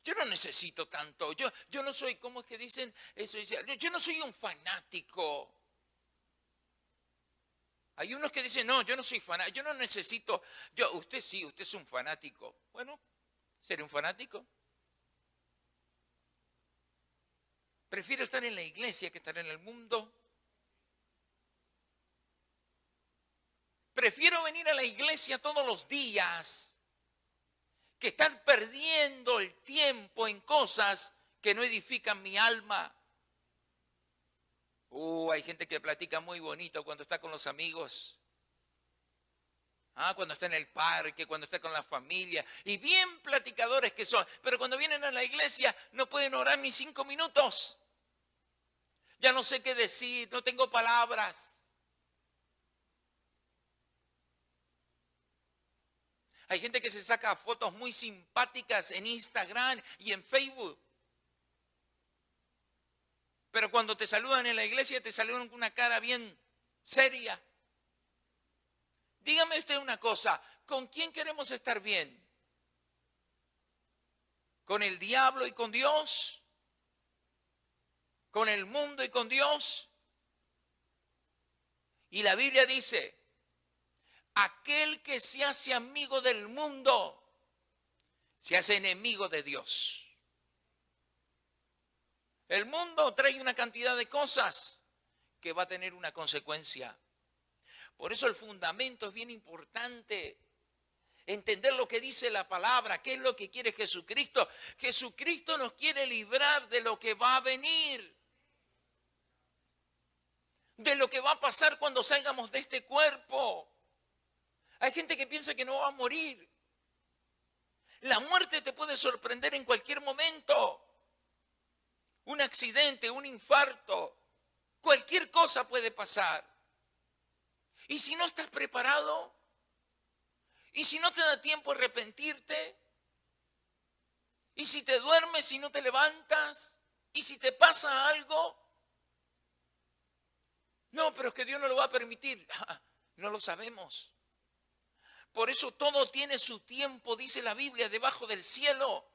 Yo no necesito tanto. Yo no soy, ¿cómo es que dicen eso? Yo no soy un fanático. Hay unos que dicen, no, yo no soy fanático. Yo no necesito. Usted sí, usted es un fanático. Bueno, ¿seré un fanático? Prefiero estar en la iglesia que estar en el mundo. Prefiero venir a la iglesia todos los días que estar perdiendo el tiempo en cosas que no edifican mi alma. Hay gente que platica muy bonito cuando está con los amigos. Cuando está en el parque, cuando está con la familia. Y bien platicadores que son. Pero cuando vienen a la iglesia no pueden orar ni 5 minutos. Ya no sé qué decir, no tengo palabras. Hay gente que se saca fotos muy simpáticas en Instagram y en Facebook. Pero cuando te saludan en la iglesia, te saludan con una cara bien seria. Dígame usted una cosa, ¿con quién queremos estar bien? ¿Con el diablo y con Dios? ¿Con el mundo y con Dios? Y la Biblia dice, aquel que se hace amigo del mundo, se hace enemigo de Dios. El mundo trae una cantidad de cosas que va a tener una consecuencia. Por eso el fundamento es bien importante. Entender lo que dice la palabra, qué es lo que quiere Jesucristo. Jesucristo nos quiere librar de lo que va a venir. De lo que va a pasar cuando salgamos de este cuerpo. Hay gente que piensa que no va a morir. La muerte te puede sorprender en cualquier momento. Un accidente, un infarto, cualquier cosa puede pasar. Y si no estás preparado, y si no te da tiempo a arrepentirte, y si te duermes y no te levantas, y si te pasa algo, no, pero es que Dios no lo va a permitir. No lo sabemos. Por eso todo tiene su tiempo, dice la Biblia, debajo del cielo.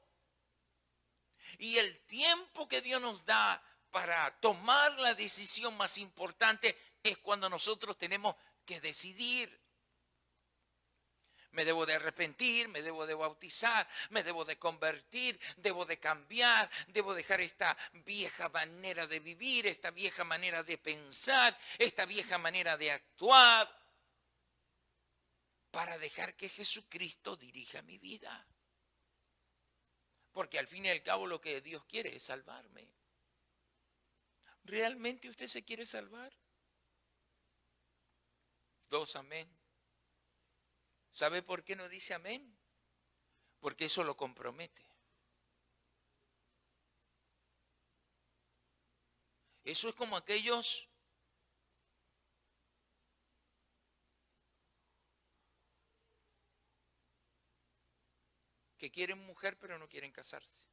Y el tiempo que Dios nos da para tomar la decisión más importante es cuando nosotros tenemos que decidir. Me debo de arrepentir, me debo de bautizar, me debo de convertir, debo de cambiar, debo dejar esta vieja manera de vivir, esta vieja manera de pensar, esta vieja manera de actuar, para dejar que Jesucristo dirija mi vida. Porque al fin y al cabo lo que Dios quiere es salvarme. ¿Realmente usted se quiere salvar? 2, amén. ¿Sabe por qué no dice amén? Porque eso lo compromete. Eso es como aquellos que quieren mujer pero no quieren casarse.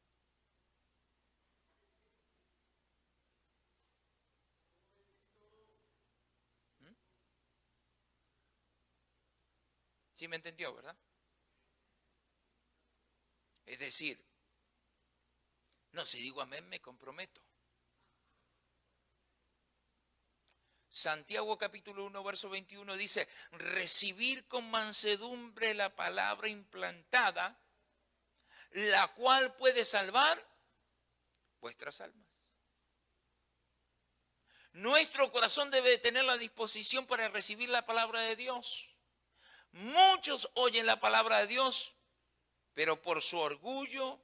¿Sí me entendió, verdad? Es decir, no, si digo amén me comprometo. Santiago capítulo 1, verso 21 dice, recibir con mansedumbre la palabra implantada, la cual puede salvar vuestras almas. Nuestro corazón debe tener la disposición para recibir la palabra de Dios. Muchos oyen la palabra de Dios, pero por su orgullo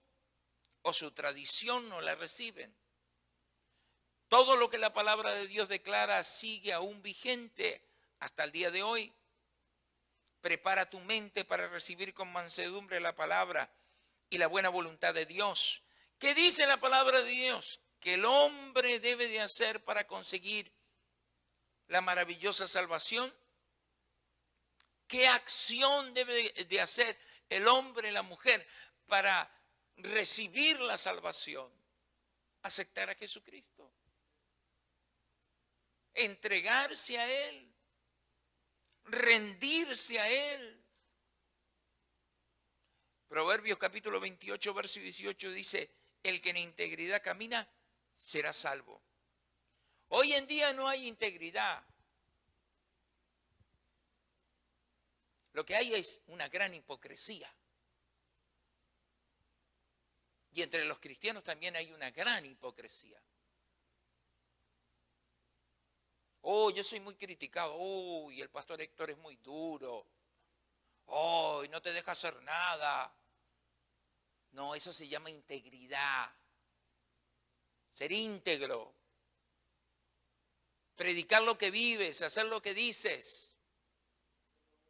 o su tradición no la reciben. Todo lo que la palabra de Dios declara sigue aún vigente hasta el día de hoy. Prepara tu mente para recibir con mansedumbre la palabra y la buena voluntad de Dios. ¿Qué dice la palabra de Dios? Que el hombre debe de hacer para conseguir la maravillosa salvación. ¿Qué acción debe de hacer el hombre y la mujer para recibir la salvación? Aceptar a Jesucristo. Entregarse a Él. Rendirse a Él. Proverbios capítulo 28, verso 18 dice, el que en integridad camina será salvo. Hoy en día no hay integridad. Lo que hay es una gran hipocresía. Y entre los cristianos también hay una gran hipocresía. Oh, yo soy muy criticado. Oh, y el pastor Héctor es muy duro. Oh, y no te deja hacer nada. No, eso se llama integridad. Ser íntegro. Predicar lo que vives, hacer lo que dices.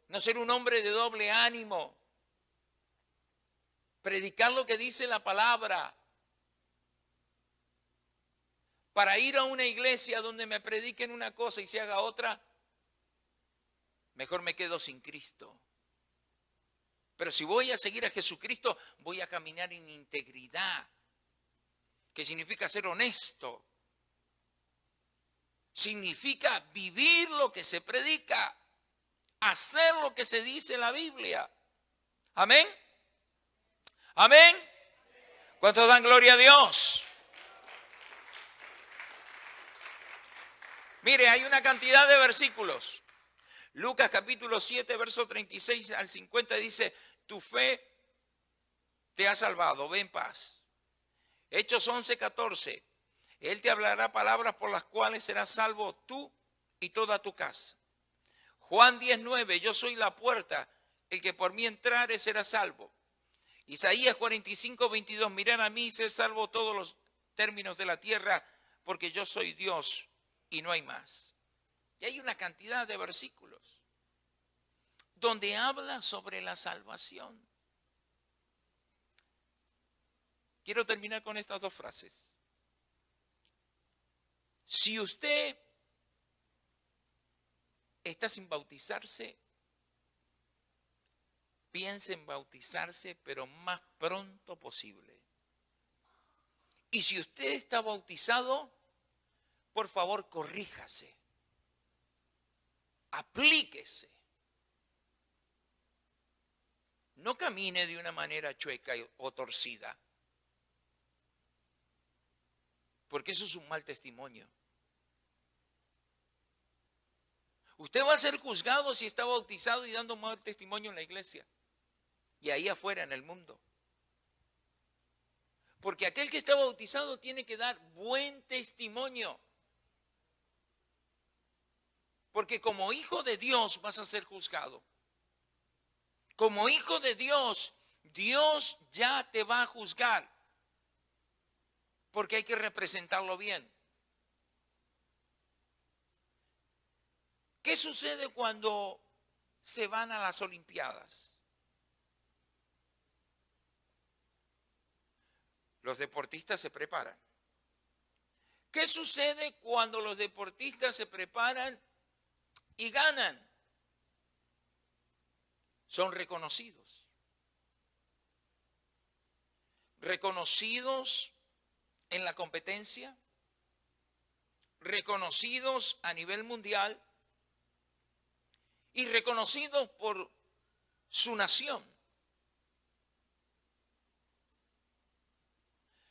No ser un hombre de doble ánimo. Predicar lo que dice la palabra. Para ir a una iglesia donde me prediquen una cosa y se haga otra, mejor me quedo sin Cristo. Pero si voy a seguir a Jesucristo, voy a caminar en integridad, que significa ser honesto. Significa vivir lo que se predica, hacer lo que se dice en la Biblia. Amén. Amén. ¿Cuántos dan gloria a Dios? Mire, hay una cantidad de versículos. Lucas capítulo 7, verso 36 al 50 dice, tu fe te ha salvado, ve en paz. Hechos 11, 14, Él te hablará palabras por las cuales serás salvo tú y toda tu casa. Juan 10, 9, yo soy la puerta, el que por mí entrare será salvo. Isaías 45, 22, mirad a mí y ser salvo todos los términos de la tierra, porque yo soy Dios y no hay más. Y hay una cantidad de versículos donde habla sobre la salvación. Quiero terminar con estas dos frases. Si usted está sin bautizarse, piense en bautizarse, pero más pronto posible. Y si usted está bautizado, por favor, corríjase. Aplíquese. No camine de una manera chueca o torcida. Porque eso es un mal testimonio. Usted va a ser juzgado si está bautizado y dando mal testimonio en la iglesia y ahí afuera en el mundo. Porque aquel que está bautizado tiene que dar buen testimonio. Porque como hijo de Dios vas a ser juzgado. Como hijo de Dios, Dios ya te va a juzgar. Porque hay que representarlo bien. ¿Qué sucede cuando se van a las Olimpiadas? Los deportistas se preparan. ¿Qué sucede cuando los deportistas se preparan y ganan? Son reconocidos. Reconocidos en la competencia, reconocidos a nivel mundial y reconocidos por su nación.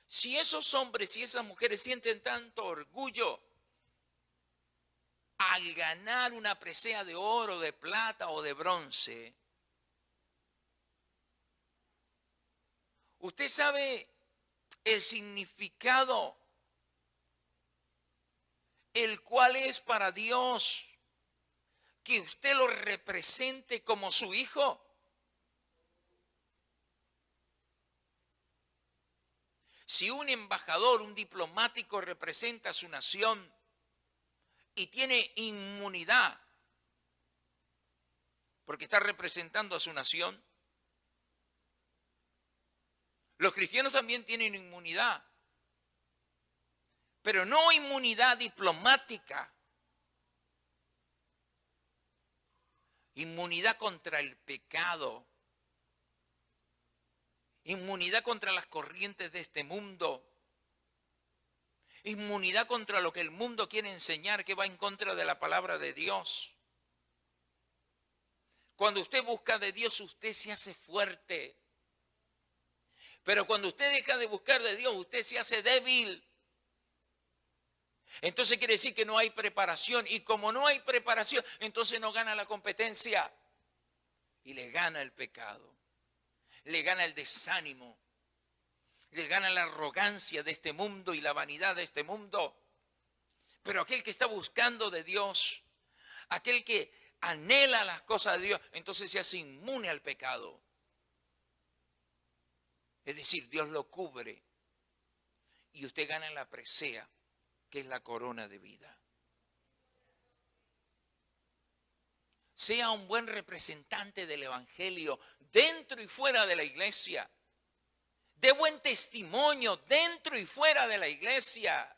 Si esos hombres y esas mujeres sienten tanto orgullo al ganar una presea de oro, de plata o de bronce, usted sabe el significado, el cual es para Dios que usted lo represente como su hijo. Si un embajador, un diplomático representa a su nación y tiene inmunidad porque está representando a su nación, los cristianos también tienen inmunidad, pero no inmunidad diplomática, inmunidad contra el pecado, inmunidad contra las corrientes de este mundo, inmunidad contra lo que el mundo quiere enseñar que va en contra de la palabra de Dios. Cuando usted busca de Dios, usted se hace fuerte. Pero cuando usted deja de buscar de Dios, usted se hace débil. Entonces quiere decir que no hay preparación. Y como no hay preparación, entonces no gana la competencia. Y le gana el pecado. Le gana el desánimo. Le gana la arrogancia de este mundo y la vanidad de este mundo. Pero aquel que está buscando de Dios, aquel que anhela las cosas de Dios, entonces se hace inmune al pecado. Es decir, Dios lo cubre y usted gana la presea, que es la corona de vida. Sea un buen representante del Evangelio dentro y fuera de la iglesia. Dé buen testimonio dentro y fuera de la iglesia.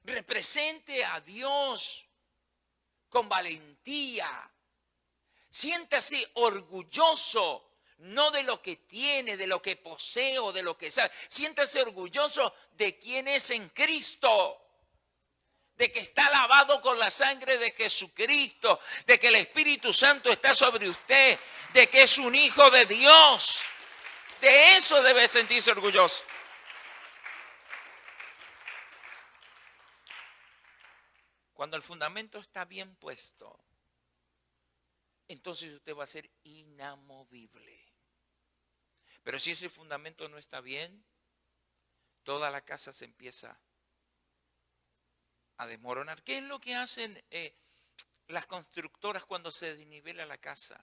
Represente a Dios con valentía. Siéntase orgulloso. No de lo que tiene, de lo que posee o de lo que sabe. Siéntase orgulloso de quién es en Cristo. De que está lavado con la sangre de Jesucristo. De que el Espíritu Santo está sobre usted. De que es un hijo de Dios. De eso debe sentirse orgulloso. Cuando el fundamento está bien puesto, entonces usted va a ser inamovible. Pero si ese fundamento no está bien, toda la casa se empieza a desmoronar. ¿Qué es lo que hacen las constructoras cuando se desnivela la casa?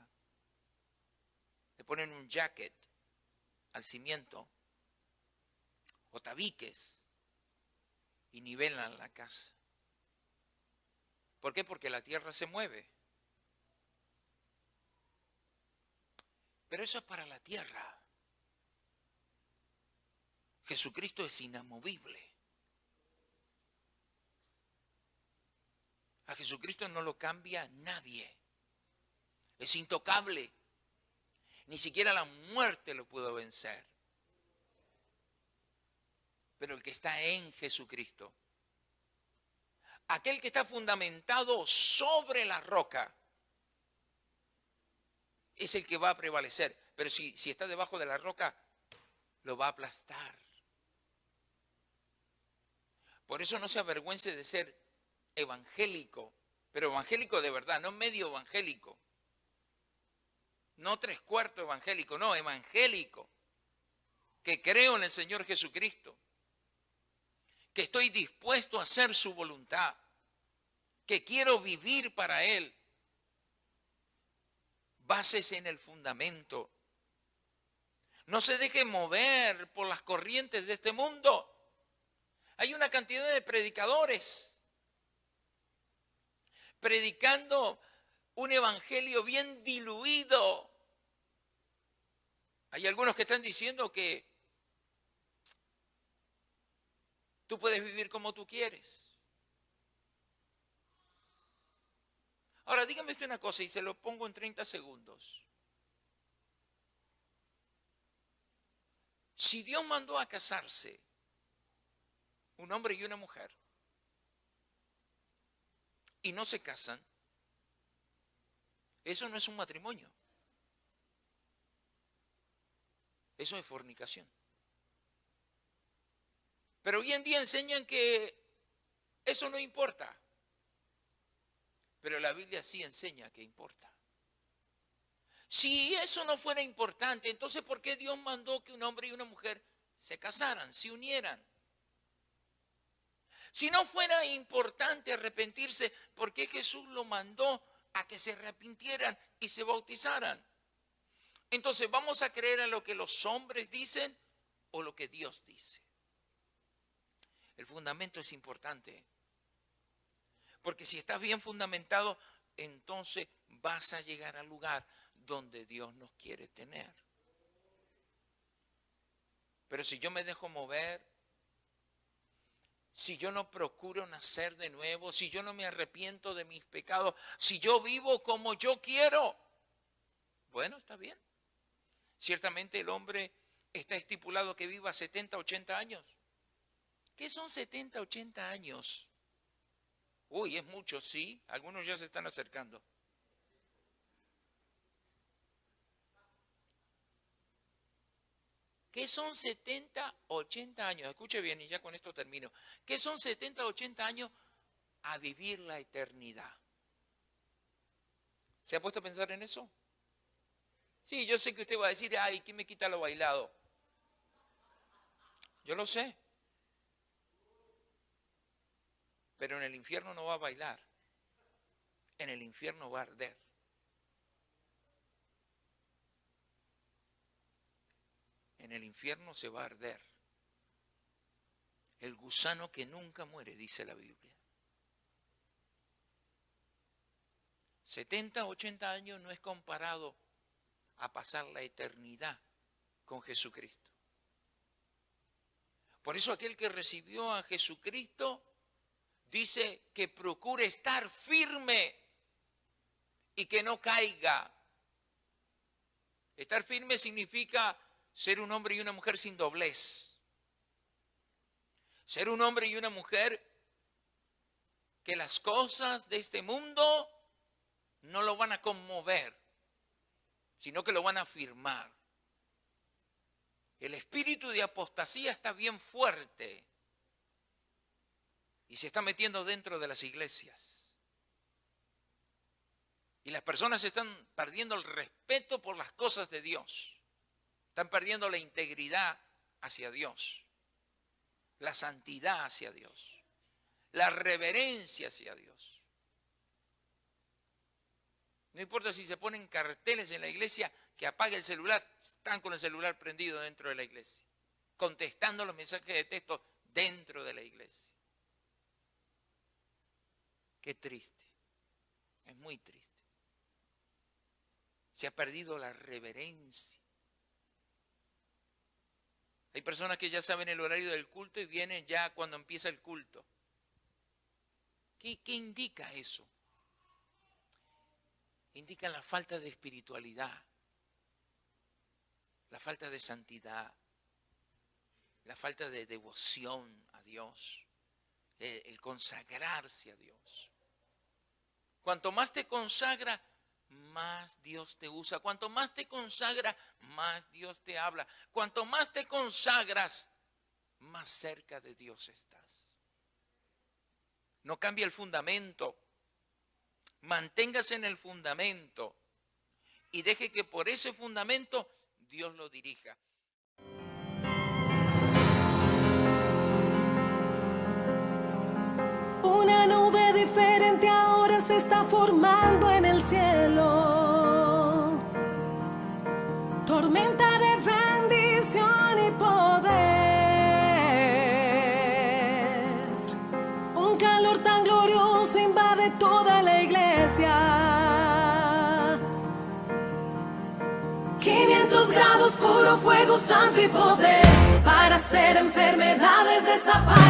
Le ponen un jacket al cimiento o tabiques y nivelan la casa. ¿Por qué? Porque la tierra se mueve. Pero eso es para la tierra. Jesucristo es inamovible. A Jesucristo no lo cambia nadie. Es intocable. Ni siquiera la muerte lo pudo vencer. Pero el que está en Jesucristo, aquel que está fundamentado sobre la roca, es el que va a prevalecer. Pero si está debajo de la roca, lo va a aplastar. Por eso no se avergüence de ser evangélico, Pero evangélico de verdad, no medio evangélico. No 3/4 evangélico, no, evangélico. Que creo en el Señor Jesucristo. Que estoy dispuesto a hacer su voluntad. Que quiero vivir para Él. Básese en el fundamento. No se deje mover por las corrientes de este mundo. Hay una cantidad de predicadores predicando un evangelio bien diluido. Hay algunos que están diciendo que tú puedes vivir como tú quieres. Ahora, dígame usted una cosa y se lo pongo en 30 segundos. Si Dios mandó a casarse un hombre y una mujer y no se casan, eso no es un matrimonio. Eso es fornicación. Pero hoy en día enseñan que eso no importa. Pero la Biblia sí enseña que importa. Si eso no fuera importante, entonces ¿por qué Dios mandó que un hombre y una mujer se casaran, se unieran? Si no fuera importante arrepentirse, ¿por qué Jesús lo mandó a que se arrepintieran y se bautizaran? Entonces, ¿vamos a creer en lo que los hombres dicen o lo que Dios dice? El fundamento es importante. Porque si estás bien fundamentado, entonces vas a llegar al lugar donde Dios nos quiere tener. Pero si yo me dejo mover, si yo no procuro nacer de nuevo, si yo no me arrepiento de mis pecados, si yo vivo como yo quiero, bueno, está bien. Ciertamente el hombre está estipulado que viva 70, 80 años. ¿Qué son 70, 80 años? Uy, es mucho, sí. Algunos ya se están acercando. ¿Qué son 70, 80 años? Escuche bien y ya con esto termino. ¿Qué son 70, 80 años a vivir la eternidad? ¿Se ha puesto a pensar en eso? Sí, yo sé que usted va a decir, ay, ¿quién me quita lo bailado? Yo lo sé. Pero en el infierno no va a bailar. En el infierno va a arder. En el infierno se va a arder. El gusano que nunca muere, dice la Biblia. 70, 80 años no es comparado a pasar la eternidad con Jesucristo. Por eso aquel que recibió a Jesucristo dice que procure estar firme y que no caiga. Estar firme significa ser un hombre y una mujer sin doblez. Ser un hombre y una mujer que las cosas de este mundo no lo van a conmover, sino que lo van a afirmar. El espíritu de apostasía está bien fuerte y se está metiendo dentro de las iglesias. Y las personas están perdiendo el respeto por las cosas de Dios. Están perdiendo la integridad hacia Dios, la santidad hacia Dios, la reverencia hacia Dios. No importa si se ponen carteles en la iglesia que apague el celular, están con el celular prendido dentro de la iglesia, contestando los mensajes de texto dentro de la iglesia. Qué triste, es muy triste. Se ha perdido la reverencia. Hay personas que ya saben el horario del culto y vienen ya cuando empieza el culto. ¿Qué indica eso? Indica la falta de espiritualidad, la falta de santidad, la falta de devoción a Dios, el consagrarse a Dios. Cuanto más te consagra, más Dios te usa. Cuanto más te consagra, más Dios te habla. Cuanto más te consagras, más cerca de Dios estás. No cambia el fundamento. Manténgase en el fundamento y deje que por ese fundamento Dios lo dirija. Una nube diferente ahora se está formando en el cielo. Tormenta de bendición y poder. Un calor tan glorioso invade toda la iglesia. 500 grados, puro fuego santo y poder para hacer enfermedades desaparecer.